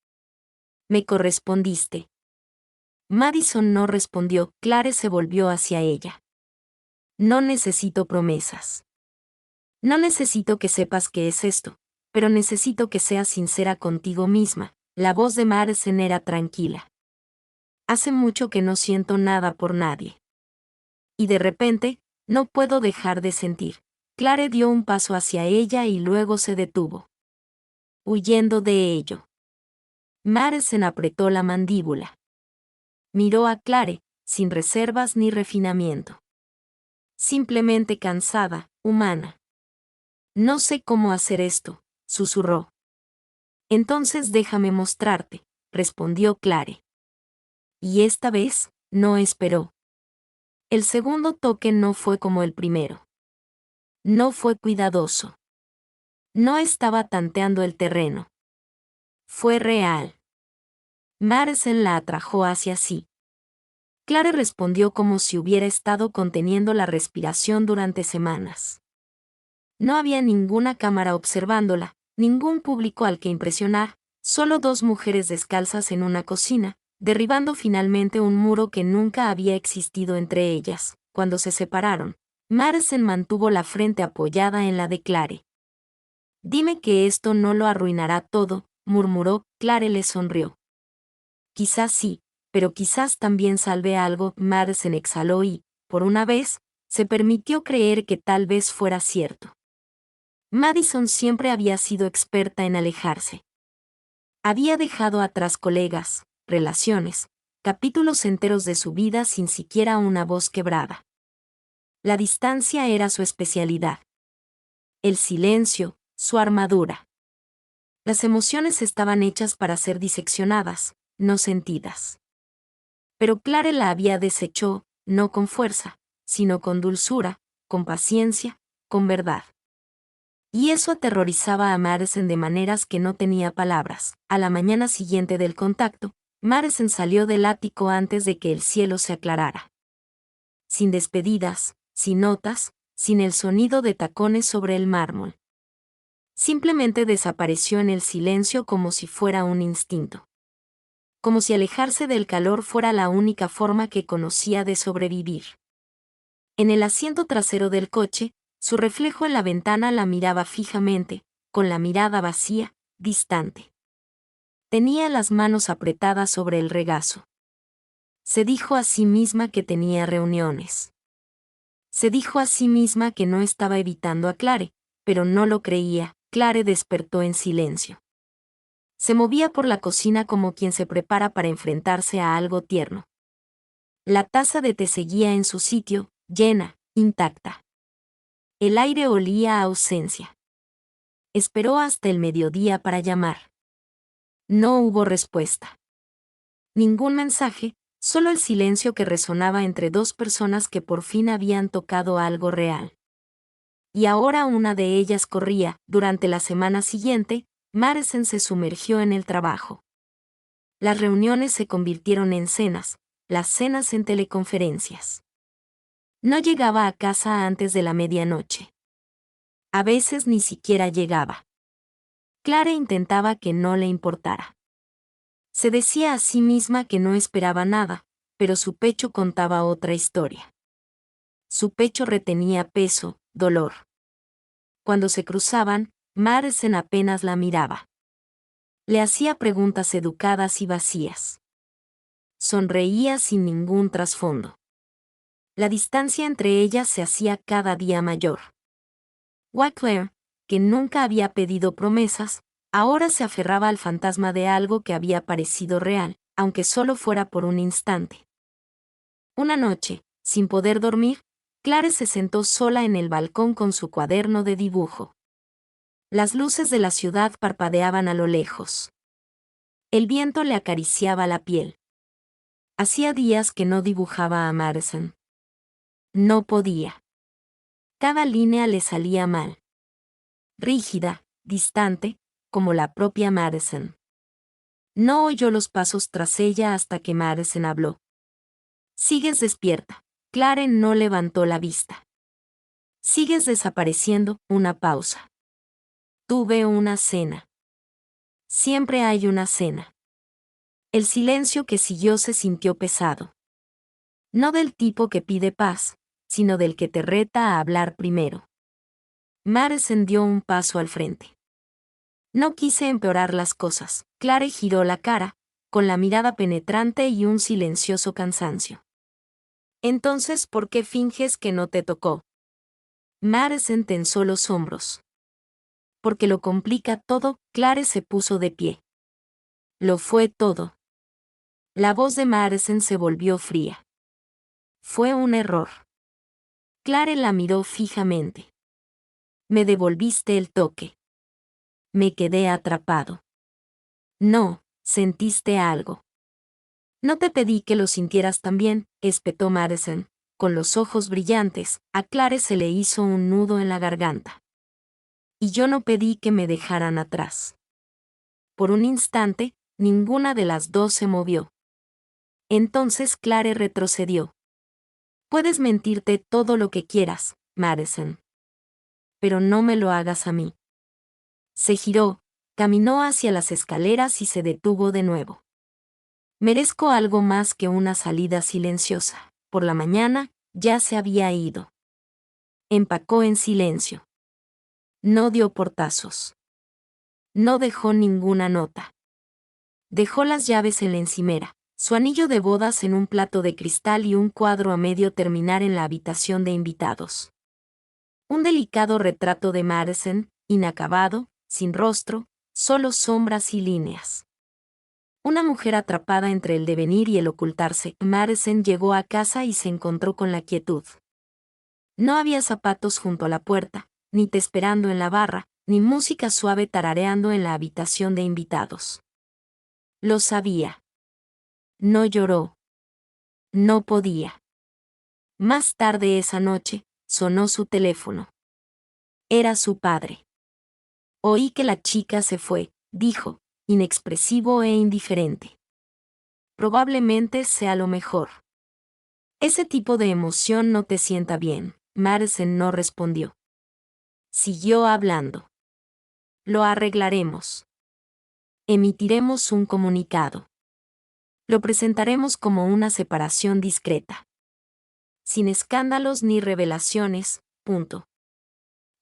«Me correspondiste». Madison no respondió. Clare se volvió hacia ella. «No necesito promesas. No necesito que sepas qué es esto, pero necesito que seas sincera contigo misma». La voz de Madison era tranquila. «Hace mucho que no siento nada por nadie. Y de repente, no puedo dejar de sentir». Clare dio un paso hacia ella y luego se detuvo. Huyendo de ello. Madison apretó la mandíbula. Miró a Clare, sin reservas ni refinamiento. Simplemente cansada, humana. «No sé cómo hacer esto», susurró. «Entonces déjame mostrarte», respondió Clare. Y esta vez, no esperó. El segundo toque no fue como el primero. No fue cuidadoso. No estaba tanteando el terreno. Fue real. Madison la atrajo hacia sí. Clare respondió como si hubiera estado conteniendo la respiración durante semanas. No había ninguna cámara observándola, ningún público al que impresionar, solo dos mujeres descalzas en una cocina, derribando finalmente un muro que nunca había existido entre ellas. Cuando se separaron, Madison mantuvo la frente apoyada en la de Clare. «Dime que esto no lo arruinará todo», murmuró. Clare le sonrió. «Quizás sí, pero quizás también salve algo». Madison exhaló y, por una vez, se permitió creer que tal vez fuera cierto. Madison siempre había sido experta en alejarse. Había dejado atrás colegas, relaciones, capítulos enteros de su vida sin siquiera una voz quebrada. La distancia era su especialidad. El silencio, su armadura. Las emociones estaban hechas para ser diseccionadas, no sentidas. Pero Clare la había deshecho, no con fuerza, sino con dulzura, con paciencia, con verdad. Y eso aterrorizaba a Madison de maneras que no tenía palabras. A la mañana siguiente del contacto, Madison salió del ático antes de que el cielo se aclarara. Sin despedidas, sin notas, sin el sonido de tacones sobre el mármol. Simplemente desapareció en el silencio como si fuera un instinto. Como si alejarse del calor fuera la única forma que conocía de sobrevivir. En el asiento trasero del coche, su reflejo en la ventana la miraba fijamente, con la mirada vacía, distante. Tenía las manos apretadas sobre el regazo. Se dijo a sí misma que tenía reuniones. Se dijo a sí misma que no estaba evitando a Clare, pero no lo creía. Clare despertó en silencio. Se movía por la cocina como quien se prepara para enfrentarse a algo tierno. La taza de té seguía en su sitio, llena, intacta. El aire olía a ausencia. Esperó hasta el mediodía para llamar. No hubo respuesta. Ningún mensaje, solo el silencio que resonaba entre dos personas que por fin habían tocado algo real. Y ahora una de ellas corría. Durante la semana siguiente, Madison se sumergió en el trabajo. Las reuniones se convirtieron en cenas, las cenas en teleconferencias. No llegaba a casa antes de la medianoche. A veces ni siquiera llegaba. Clare intentaba que no le importara. Se decía a sí misma que no esperaba nada, pero su pecho contaba otra historia. Su pecho retenía peso, dolor. Cuando se cruzaban, Madison apenas la miraba. Le hacía preguntas educadas y vacías. Sonreía sin ningún trasfondo. La distancia entre ellas se hacía cada día mayor. Claire, que nunca había pedido promesas, ahora se aferraba al fantasma de algo que había parecido real, aunque solo fuera por un instante. Una noche, sin poder dormir, Claire se sentó sola en el balcón con su cuaderno de dibujo. Las luces de la ciudad parpadeaban a lo lejos. El viento le acariciaba la piel. Hacía días que no dibujaba a Madison. No podía. Cada línea le salía mal. Rígida, distante, como la propia Madison. No oyó los pasos tras ella hasta que Madison habló. «Sigues despierta». Claire no levantó la vista. «Sigues desapareciendo». Una pausa. «Tuve una cena». Siempre hay una cena. El silencio que siguió se sintió pesado. No del tipo que pide paz, sino del que te reta a hablar primero. Madison dio un paso al frente. «No quise empeorar las cosas». Claire giró la cara, con la mirada penetrante y un silencioso cansancio. «Entonces, ¿por qué finges que no te tocó?» Madison tensó los hombros. «Porque lo complica todo». Claire se puso de pie. «Lo fue todo». La voz de Madison se volvió fría. «Fue un error». Claire la miró fijamente. «Me devolviste el toque». «Me quedé atrapado». «No, sentiste algo». «No te pedí que lo sintieras también», espetó Madison, con los ojos brillantes. A Claire se le hizo un nudo en la garganta. «Y yo no pedí que me dejaran atrás». Por un instante, ninguna de las dos se movió. Entonces Claire retrocedió. «Puedes mentirte todo lo que quieras, Madison. Pero no me lo hagas a mí». Se giró, caminó hacia las escaleras y se detuvo de nuevo. «Merezco algo más que una salida silenciosa». Por la mañana, ya se había ido. Empacó en silencio. No dio portazos. No dejó ninguna nota. Dejó las llaves en la encimera, su anillo de bodas en un plato de cristal y un cuadro a medio terminar en la habitación de invitados. Un delicado retrato de Madison, inacabado, sin rostro, solo sombras y líneas. Una mujer atrapada entre el devenir y el ocultarse. Madison llegó a casa y se encontró con la quietud. No había zapatos junto a la puerta, ni té esperando en la barra, ni música suave tarareando en la habitación de invitados. Lo sabía. No lloró. No podía. Más tarde esa noche, sonó su teléfono. Era su padre. «Oí que la chica se fue», dijo, inexpresivo e indiferente. «Probablemente sea lo mejor». «Ese tipo de emoción no te sienta bien». Madison no respondió. Siguió hablando. «Lo arreglaremos. Emitiremos un comunicado. Lo presentaremos como una separación discreta. Sin escándalos ni revelaciones, punto».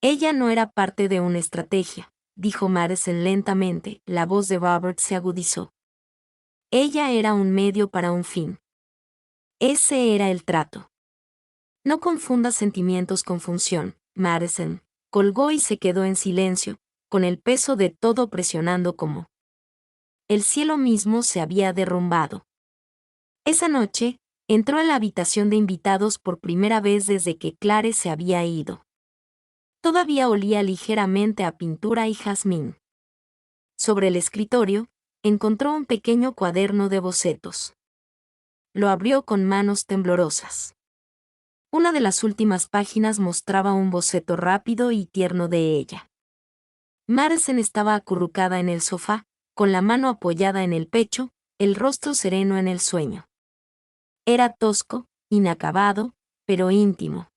Ella no era parte de una estrategia, dijo Madison lentamente. La voz de Robert se agudizó. Ella era un medio para un fin. Ese era el trato. «No confundas sentimientos con función». Madison colgó y se quedó en silencio, con el peso de todo presionando como. El cielo mismo se había derrumbado. Esa noche, entró en la habitación de invitados por primera vez desde que Claire se había ido. Todavía olía ligeramente a pintura y jazmín. Sobre el escritorio, encontró un pequeño cuaderno de bocetos. Lo abrió con manos temblorosas. Una de las últimas páginas mostraba un boceto rápido y tierno de ella. Madison estaba acurrucada en el sofá, con la mano apoyada en el pecho, el rostro sereno en el sueño. Era tosco, inacabado, pero íntimo.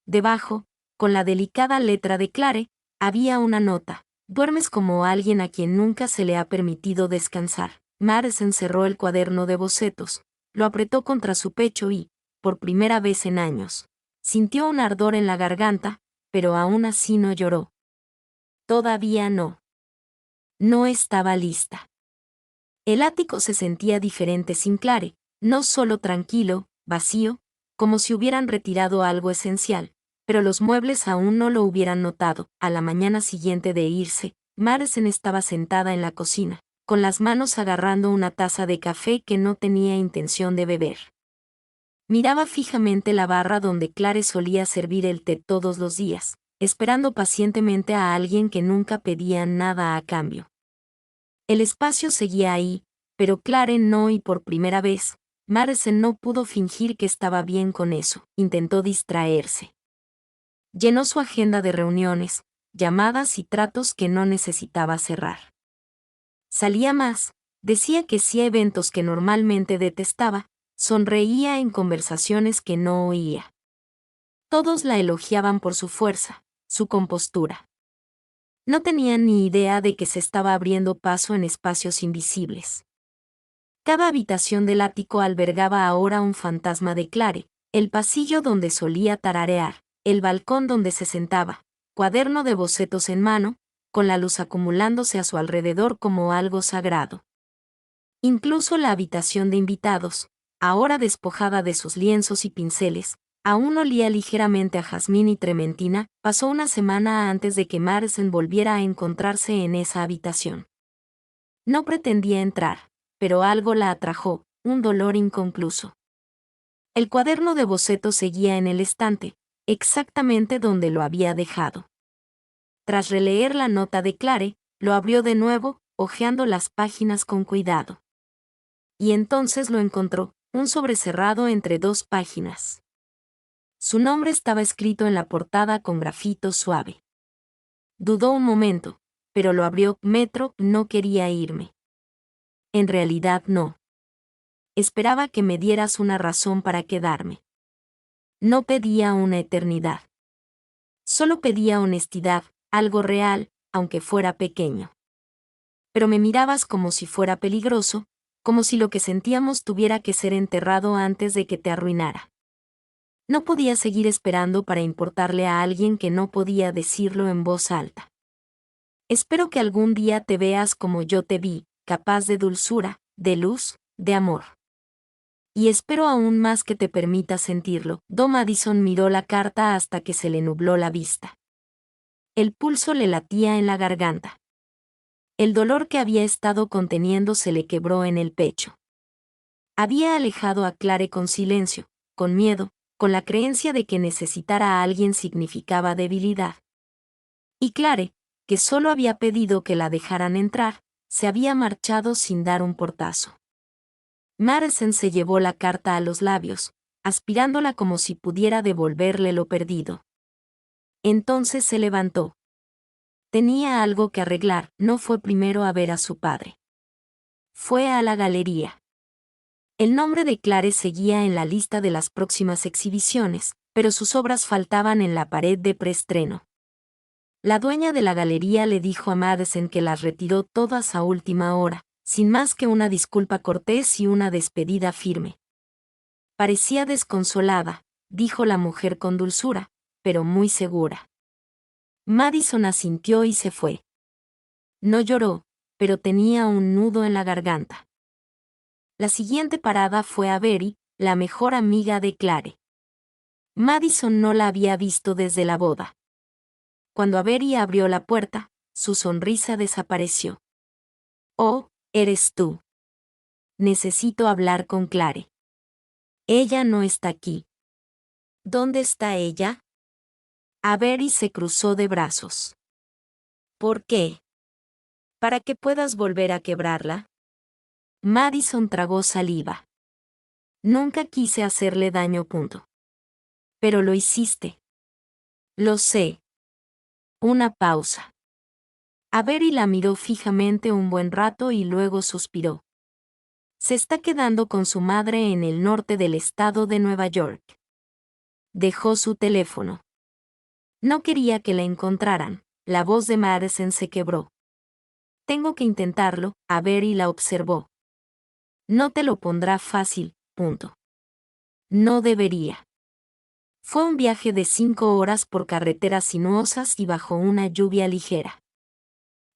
Debajo, con la delicada letra de Claire, había una nota: «Duermes como alguien a quien nunca se le ha permitido descansar». Madison cerró el cuaderno de bocetos, lo apretó contra su pecho y, por primera vez en años, sintió un ardor en la garganta, pero aún así no lloró. Todavía no. No estaba lista. El ático se sentía diferente sin Clare, no solo tranquilo, vacío, como si hubieran retirado algo esencial, pero los muebles aún no lo hubieran notado. A la mañana siguiente de irse, Madison estaba sentada en la cocina, con las manos agarrando una taza de café que no tenía intención de beber. Miraba fijamente la barra donde Clare solía servir el té todos los días, esperando pacientemente a alguien que nunca pedía nada a cambio. El espacio seguía ahí, pero Clare no, y por primera vez, Madison no pudo fingir que estaba bien con eso. Intentó distraerse. Llenó su agenda de reuniones, llamadas y tratos que no necesitaba cerrar. Salía más, decía que sí a eventos que normalmente detestaba, sonreía en conversaciones que no oía. Todos la elogiaban por su fuerza, su compostura. No tenían ni idea de que se estaba abriendo paso en espacios invisibles. Cada habitación del ático albergaba ahora un fantasma de Clare, el pasillo donde solía tararear, el balcón donde se sentaba, cuaderno de bocetos en mano, con la luz acumulándose a su alrededor como algo sagrado. Incluso la habitación de invitados, ahora despojada de sus lienzos y pinceles, aún olía ligeramente a jazmín y trementina. Pasó una semana antes de que Madison volviera a encontrarse en esa habitación. No pretendía entrar, pero algo la atrajo, un dolor inconcluso. El cuaderno de bocetos seguía en el estante, exactamente donde lo había dejado. Tras releer la nota de Clare, lo abrió de nuevo, hojeando las páginas con cuidado. Y entonces lo encontró, un sobrecerrado entre dos páginas. Su nombre estaba escrito en la portada con grafito suave. Dudó un momento, pero lo abrió. Metro, no quería irme. En realidad no. Esperaba que me dieras una razón para quedarme. No pedía una eternidad. Solo pedía honestidad, algo real, aunque fuera pequeño. Pero me mirabas como si fuera peligroso, como si lo que sentíamos tuviera que ser enterrado antes de que te arruinara. No podía seguir esperando para importarle a alguien que no podía decirlo en voz alta. Espero que algún día te veas como yo te vi, capaz de dulzura, de luz, de amor. Y espero aún más que te permitas sentirlo. Don Madison miró la carta hasta que se le nubló la vista. El pulso le latía en la garganta. El dolor que había estado conteniendo se le quebró en el pecho. Había alejado a Clare con silencio, con miedo, con la creencia de que necesitar a alguien significaba debilidad. Y Clare, que solo había pedido que la dejaran entrar, se había marchado sin dar un portazo. Madison se llevó la carta a los labios, aspirándola como si pudiera devolverle lo perdido. Entonces se levantó. Tenía algo que arreglar. No fue primero a ver a su padre. Fue a la galería. El nombre de Clare seguía en la lista de las próximas exhibiciones, pero sus obras faltaban en la pared de preestreno. La dueña de la galería le dijo a Madison que las retiró todas a última hora, sin más que una disculpa cortés y una despedida firme. Parecía desconsolada, dijo la mujer con dulzura, pero muy segura. Madison asintió y se fue. No lloró, pero tenía un nudo en la garganta. La siguiente parada fue Avery, la mejor amiga de Clare. Madison no la había visto desde la boda. Cuando Avery abrió la puerta, su sonrisa desapareció. «Oh, eres tú. Necesito hablar con Clare. Ella no está aquí». «¿Dónde está ella?» Avery se cruzó de brazos. «¿Por qué? ¿Para que puedas volver a quebrarla?» Madison tragó saliva. «Nunca quise hacerle daño. Pero lo hiciste». «Lo sé». Una pausa. Avery la miró fijamente un buen rato y luego suspiró. Se está quedando con su madre en el norte del estado de Nueva York. Dejó su teléfono. No quería que la encontraran. La voz de Madison se quebró. Tengo que intentarlo. Avery la observó. No te lo pondrá fácil. No debería. Fue un viaje de 5 horas por carreteras sinuosas y bajo una lluvia ligera.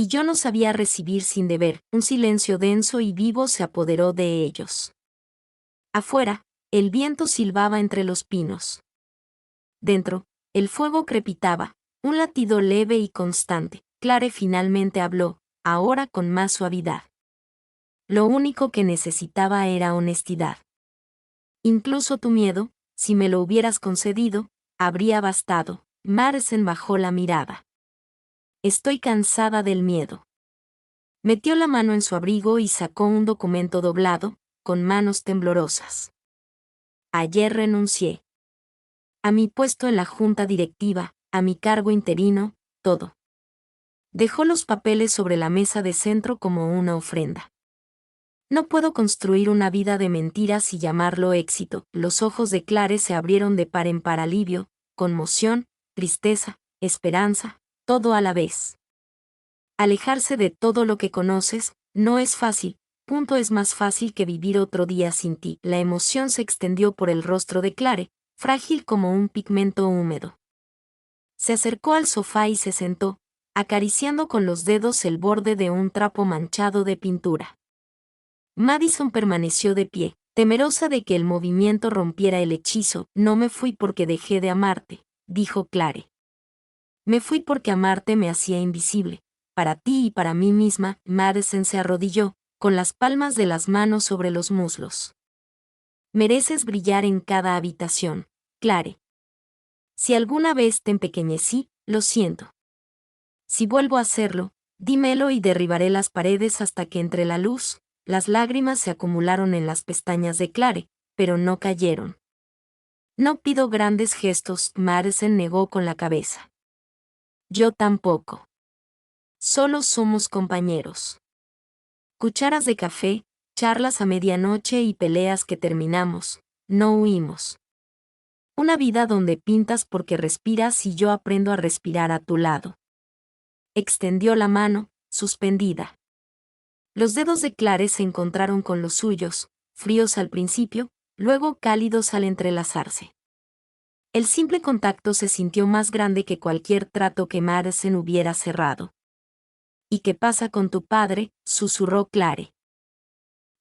Y yo no sabía recibir sin deber. Un silencio denso y vivo se apoderó de ellos. Afuera, el viento silbaba entre los pinos. Dentro, el fuego crepitaba, un latido leve y constante. Clare finalmente habló, ahora con más suavidad. Lo único que necesitaba era honestidad. Incluso tu miedo, si me lo hubieras concedido, habría bastado. Marsden bajó la mirada. Estoy cansada del miedo. Metió la mano en su abrigo y sacó un documento doblado, con manos temblorosas. Ayer renuncié. A mi puesto en la junta directiva, a mi cargo interino, todo. Dejó los papeles sobre la mesa de centro como una ofrenda. No puedo construir una vida de mentiras y llamarlo éxito. Los ojos de Clare se abrieron de par en par, alivio, conmoción, tristeza, esperanza, todo a la vez. Alejarse de todo lo que conoces no es fácil. Es más fácil que vivir otro día sin ti. La emoción se extendió por el rostro de Clare, frágil como un pigmento húmedo. Se acercó al sofá y se sentó, acariciando con los dedos el borde de un trapo manchado de pintura. Madison permaneció de pie, temerosa de que el movimiento rompiera el hechizo. No me fui porque dejé de amarte, dijo Clare. Me fui porque amarte me hacía invisible, para ti y para mí misma. Madison se arrodilló, con las palmas de las manos sobre los muslos. Mereces brillar en cada habitación, Clare. Si alguna vez te empequeñecí, lo siento. Si vuelvo a hacerlo, dímelo y derribaré las paredes hasta que entre la luz. Las lágrimas se acumularon en las pestañas de Clare, pero no cayeron. No pido grandes gestos, Madison negó con la cabeza. Yo tampoco. Solo somos compañeros. Cucharas de café, charlas a medianoche y peleas que terminamos, no huimos. Una vida donde pintas porque respiras y yo aprendo a respirar a tu lado. Extendió la mano, suspendida. Los dedos de Clare se encontraron con los suyos, fríos al principio, luego cálidos al entrelazarse. El simple contacto se sintió más grande que cualquier trato que Madison hubiera cerrado. ¿Y qué pasa con tu padre?, susurró Clare.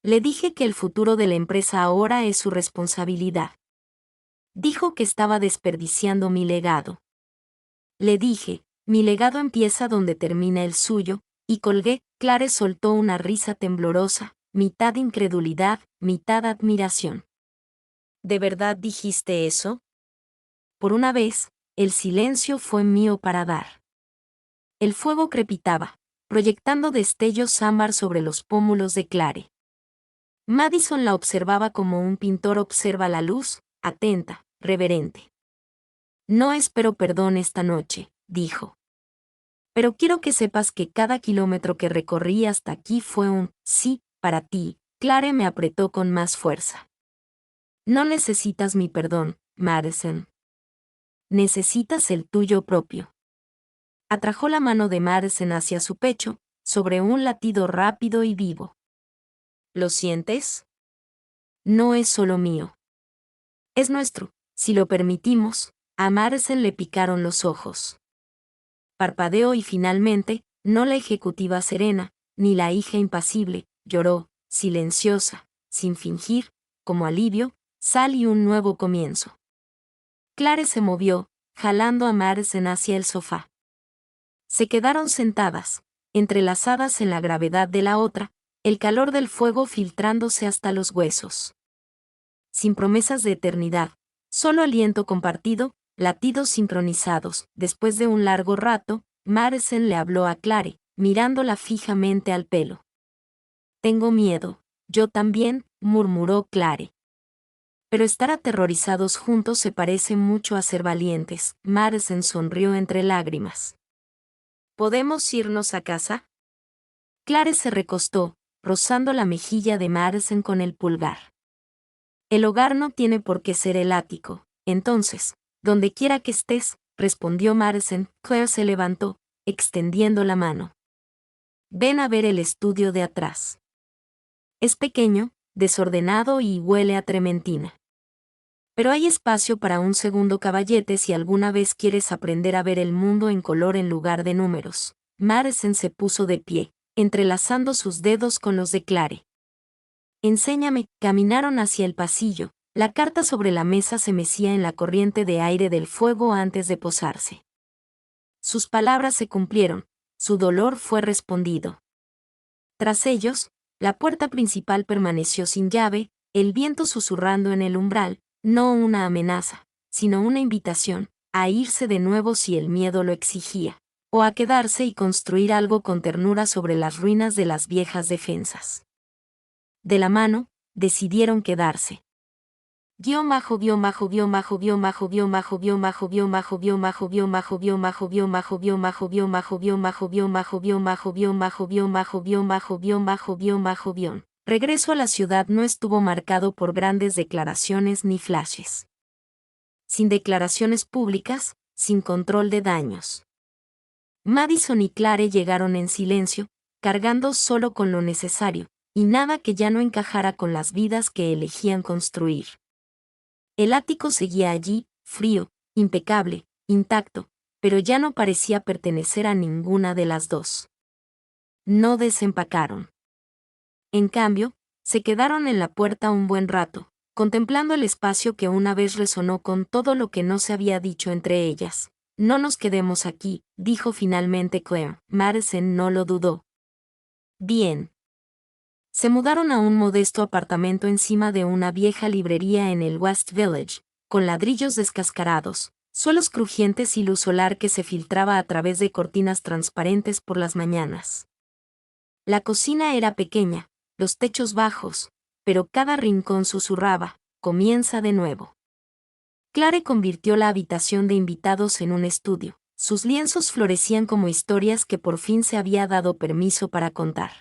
Le dije que el futuro de la empresa ahora es su responsabilidad. Dijo que estaba desperdiciando mi legado. Le dije, mi legado empieza donde termina el suyo, y colgué. Clare soltó una risa temblorosa, mitad incredulidad, mitad admiración. ¿De verdad dijiste eso? Por una vez, el silencio fue mío para dar. El fuego crepitaba, proyectando destellos ámbar sobre los pómulos de Clare. Madison la observaba como un pintor observa la luz, atenta, reverente. No espero perdón esta noche, dijo. Pero quiero que sepas que cada kilómetro que recorrí hasta aquí fue un sí para ti. Clare me apretó con más fuerza. No necesitas mi perdón, Madison. Necesitas el tuyo propio. Atrajo la mano de Madison hacia su pecho, sobre un latido rápido y vivo. ¿Lo sientes? No es solo mío. Es nuestro, si lo permitimos. A Madison le picaron los ojos. Parpadeó y finalmente, no la ejecutiva serena, ni la hija impasible, lloró, silenciosa, sin fingir, como alivio, sal y un nuevo comienzo. Clare se movió, jalando a Madison hacia el sofá. Se quedaron sentadas, entrelazadas en la gravedad de la otra, el calor del fuego filtrándose hasta los huesos. Sin promesas de eternidad, solo aliento compartido, latidos sincronizados. Después de un largo rato, Madison le habló a Clare, mirándola fijamente al pelo. Tengo miedo, yo también, murmuró Clare. Pero estar aterrorizados juntos se parece mucho a ser valientes. Madison sonrió entre lágrimas. ¿Podemos irnos a casa? Clare se recostó, rozando la mejilla de Madison con el pulgar. El hogar no tiene por qué ser el ático, entonces, donde quiera que estés, respondió Madison. Claire se levantó, extendiendo la mano. Ven a ver el estudio de atrás. Es pequeño, desordenado y huele a trementina. Pero hay espacio para un segundo caballete si alguna vez quieres aprender a ver el mundo en color en lugar de números. Madison se puso de pie, entrelazando sus dedos con los de Clare. Enséñame. Caminaron hacia el pasillo. La carta sobre la mesa se mecía en la corriente de aire del fuego antes de posarse. Sus palabras se cumplieron, su dolor fue respondido. Tras ellos, la puerta principal permaneció sin llave, el viento susurrando en el umbral, no una amenaza, sino una invitación, a irse de nuevo si el miedo lo exigía, o a quedarse y construir algo con ternura sobre las ruinas de las viejas defensas. De la mano, decidieron quedarse. Regreso a la ciudad no estuvo marcado por grandes declaraciones ni flashes. Sin declaraciones públicas, sin control de daños. Madison y Clare llegaron en silencio, cargando solo con lo necesario, y nada que ya no encajara con las vidas que elegían construir. El ático seguía allí, frío, impecable, intacto, pero ya no parecía pertenecer a ninguna de las dos. No desempacaron. En cambio, se quedaron en la puerta un buen rato, contemplando el espacio que una vez resonó con todo lo que no se había dicho entre ellas. No nos quedemos aquí, dijo finalmente Claire. Madison no lo dudó. Bien. Se mudaron a un modesto apartamento encima de una vieja librería en el West Village, con ladrillos descascarados, suelos crujientes y luz solar que se filtraba a través de cortinas transparentes por las mañanas. La cocina era pequeña, los techos bajos, pero cada rincón susurraba, comienza de nuevo. Clare convirtió la habitación de invitados en un estudio, sus lienzos florecían como historias que por fin se había dado permiso para contar.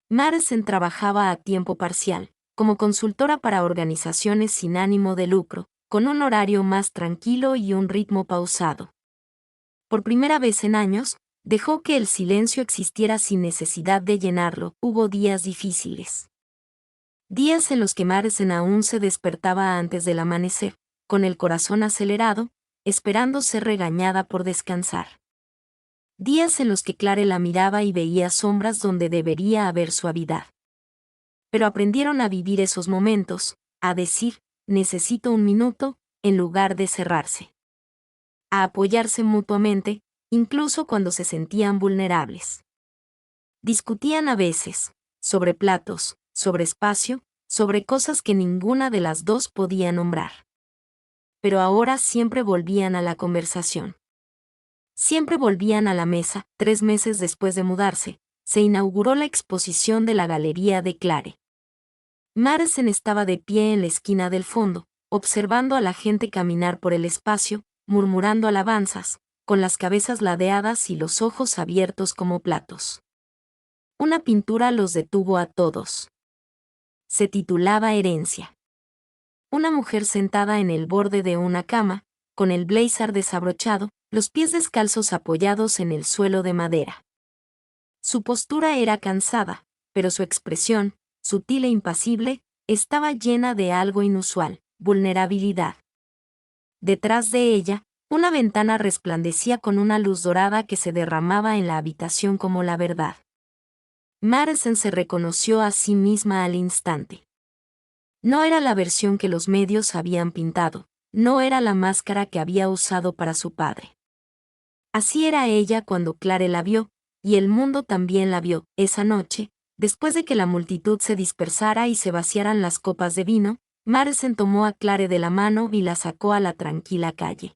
Madison trabajaba a tiempo parcial, como consultora para organizaciones sin ánimo de lucro, con un horario más tranquilo y un ritmo pausado. Por primera vez en años, dejó que el silencio existiera sin necesidad de llenarlo. Hubo días difíciles. Días en los que Madison aún se despertaba antes del amanecer, con el corazón acelerado, esperando ser regañada por descansar. Días en los que Clare la miraba y veía sombras donde debería haber suavidad. Pero aprendieron a vivir esos momentos, a decir, necesito un minuto, en lugar de cerrarse. A apoyarse mutuamente, incluso cuando se sentían vulnerables. Discutían a veces, sobre platos, sobre espacio, sobre cosas que ninguna de las dos podía nombrar. Pero ahora siempre volvían a la conversación. Siempre volvían a la mesa. 3 meses después de mudarse, se inauguró la exposición de la Galería de Clare. Madison estaba de pie en la esquina del fondo, observando a la gente caminar por el espacio, murmurando alabanzas, con las cabezas ladeadas y los ojos abiertos como platos. Una pintura los detuvo a todos. Se titulaba Herencia. Una mujer sentada en el borde de una cama, con el blazer desabrochado, los pies descalzos apoyados en el suelo de madera. Su postura era cansada, pero su expresión, sutil e impasible, estaba llena de algo inusual, vulnerabilidad. Detrás de ella, una ventana resplandecía con una luz dorada que se derramaba en la habitación como la verdad. Madison se reconoció a sí misma al instante. No era la versión que los medios habían pintado, no era la máscara que había usado para su padre. Así era ella cuando Clare la vio, y el mundo también la vio. Esa noche, después de que la multitud se dispersara y se vaciaran las copas de vino, Madison tomó a Clare de la mano y la sacó a la tranquila calle.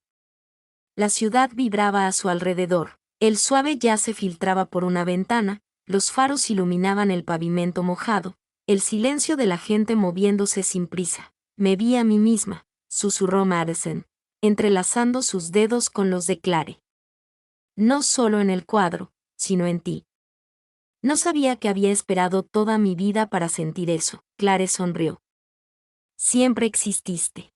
La ciudad vibraba a su alrededor, el suave jazz se filtraba por una ventana, los faros iluminaban el pavimento mojado, el silencio de la gente moviéndose sin prisa. Me vi a mí misma, susurró Madison, entrelazando sus dedos con los de Clare. No solo en el cuadro, sino en ti. No sabía que había esperado toda mi vida para sentir eso. Clare sonrió. Siempre exististe.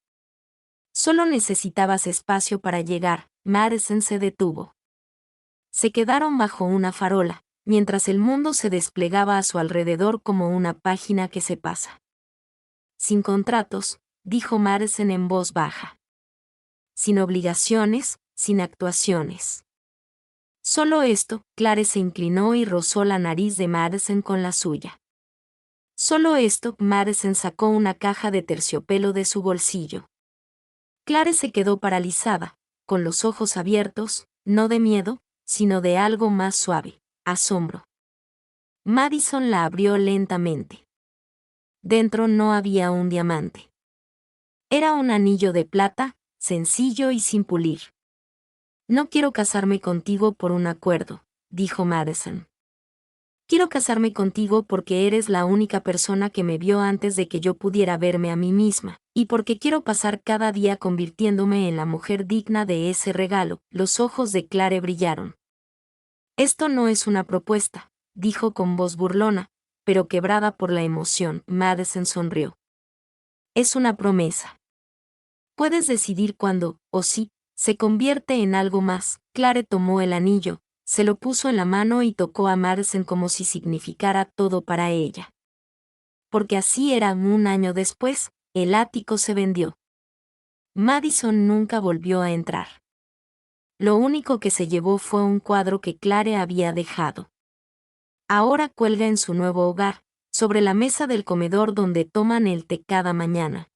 Solo necesitabas espacio para llegar. Madison se detuvo. Se quedaron bajo una farola, mientras el mundo se desplegaba a su alrededor como una página que se pasa. Sin contratos, dijo Madison en voz baja. Sin obligaciones, sin actuaciones. Solo esto, Clare se inclinó y rozó la nariz de Madison con la suya. Solo esto, Madison sacó una caja de terciopelo de su bolsillo. Clare se quedó paralizada, con los ojos abiertos, no de miedo, sino de algo más suave, asombro. Madison la abrió lentamente. Dentro no había un diamante. Era un anillo de plata, sencillo y sin pulir. No quiero casarme contigo por un acuerdo, dijo Madison. Quiero casarme contigo porque eres la única persona que me vio antes de que yo pudiera verme a mí misma, y porque quiero pasar cada día convirtiéndome en la mujer digna de ese regalo. Los ojos de Clare brillaron. Esto no es una propuesta, dijo con voz burlona, pero quebrada por la emoción. Madison sonrió. Es una promesa. Puedes decidir cuándo, o si, se convierte en algo más. Clare tomó el anillo, se lo puso en la mano y tocó a Madison como si significara todo para ella. Porque así era. Un año después, el ático se vendió. Madison nunca volvió a entrar. Lo único que se llevó fue un cuadro que Clare había dejado. Ahora cuelga en su nuevo hogar, sobre la mesa del comedor donde toman el té cada mañana.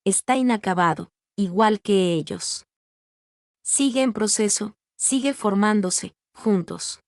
Está inacabado, igual que ellos. Sigue en proceso, sigue formándose, juntos.